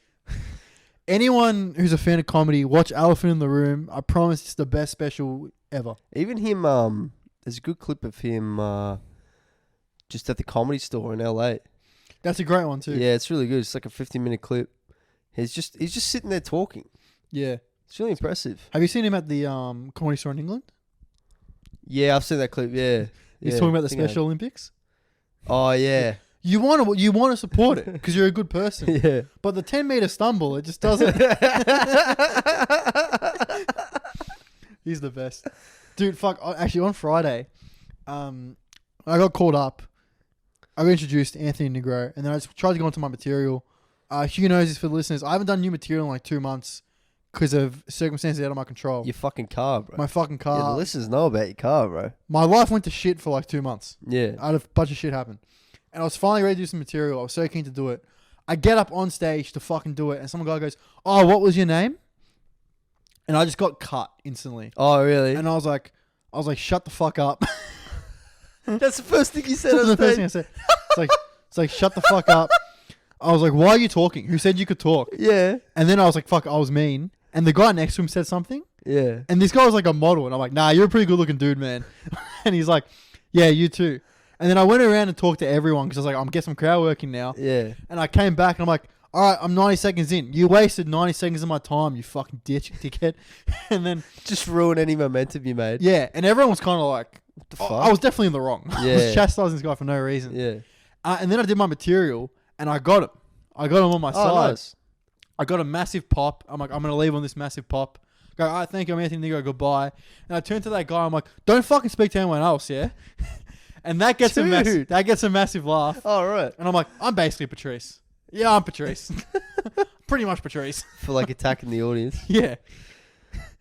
Anyone who's a fan of comedy, watch Elephant in the Room. I promise it's the best special ever. Even him, there's a good clip of him just at the Comedy Store in LA. That's a great one too. Yeah, it's really good. It's like a 15-minute clip. He's just sitting there talking. Yeah. It's really impressive. Have you seen him at the Comedy Store in England? Yeah, I've seen that clip. Yeah. He's Yeah, talking about the I think I- Special Olympics. Oh yeah. You want to support it because you're a good person. Yeah. But the 10-meter stumble, it just doesn't. He's the best, dude. Fuck. Actually, on Friday, I got called up. I got introduced to Anthony Negro, and then I just tried to go into my material. Hugh knows this for the listeners. I haven't done new material in like 2 months because of circumstances out of my control. Your fucking car, bro. My fucking Yeah, the car. listeners know about your car, bro. My life went to shit for like 2 months. Yeah. I had a bunch of shit happen. And I was finally ready to do some material. I was so keen to do it. I get up on stage to fucking do it, and some guy goes, "Oh, what was your name?" And I just got cut instantly. Oh, really? And I was like, shut the fuck up. That's the first thing you said That's on the first thing I stage. said. It's like, shut the fuck up. I was like, why are you talking? Who said you could talk? Yeah. And then I was like, fuck, I was mean. And the guy next to him said something. Yeah. And this guy was like a model. And I'm like, nah, you're a pretty good looking dude, man. And he's like, yeah, you too. And then I went around and talked to everyone because I was like, I'm getting some crowd working now. Yeah. And I came back and I'm like, all right, I'm 90 seconds in. You wasted 90 seconds of my time, you fucking dickhead. And then, Just ruin any momentum you made. yeah. And everyone was kind of like, What the fuck? I was definitely in the wrong. I Yeah. was chastising this guy for no reason. Yeah. And then I did my material and I got him. I got him on my Oh, side. nice. I got a massive pop. I'm like, I'm going to leave on this massive pop. Go, all right, thank you, I'm Anthony Negro, goodbye. And I turned to that guy, I'm like, don't fucking speak to anyone else, yeah? And that gets Dude. that gets a massive laugh. Oh, right. And I'm like, I'm basically Patrice. Yeah, I'm Patrice. Pretty much Patrice. For like attacking the audience. Yeah.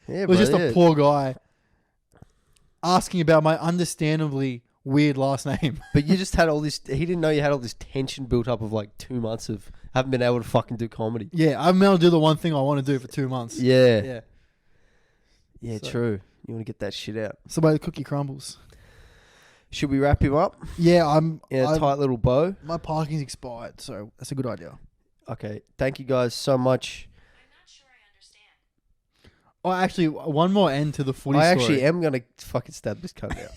Yeah, It was just bro, a poor guy asking about my understandably weird last name. But you just had all this. He didn't know you had all this tension built up of like 2 months of haven't been able to fucking do comedy. Yeah, I've been able to do the one thing I want to do for 2 months. Yeah. Yeah. Yeah, So- true. You want to get that shit out. It's the way the cookie crumbles. Should we wrap him up Yeah, in a tight little bow? my parking's expired, so that's a good idea. Okay. Thank you guys so much. Oh, actually, one more end to the footy I story. actually am going to fucking stab this cunt out.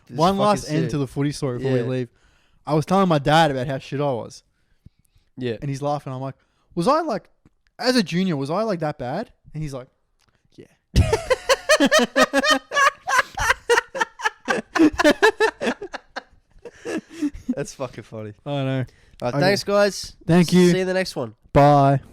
This One is last fucking end sick. to the footy story before Yeah. we leave. I was telling my dad about how shit I was, Yeah. and he's laughing. I'm like, was I like, as a junior, was I like that bad? And he's like, yeah. That's fucking funny. I know. All right, Okay. thanks, guys. Thank you. See you in the next one. Bye.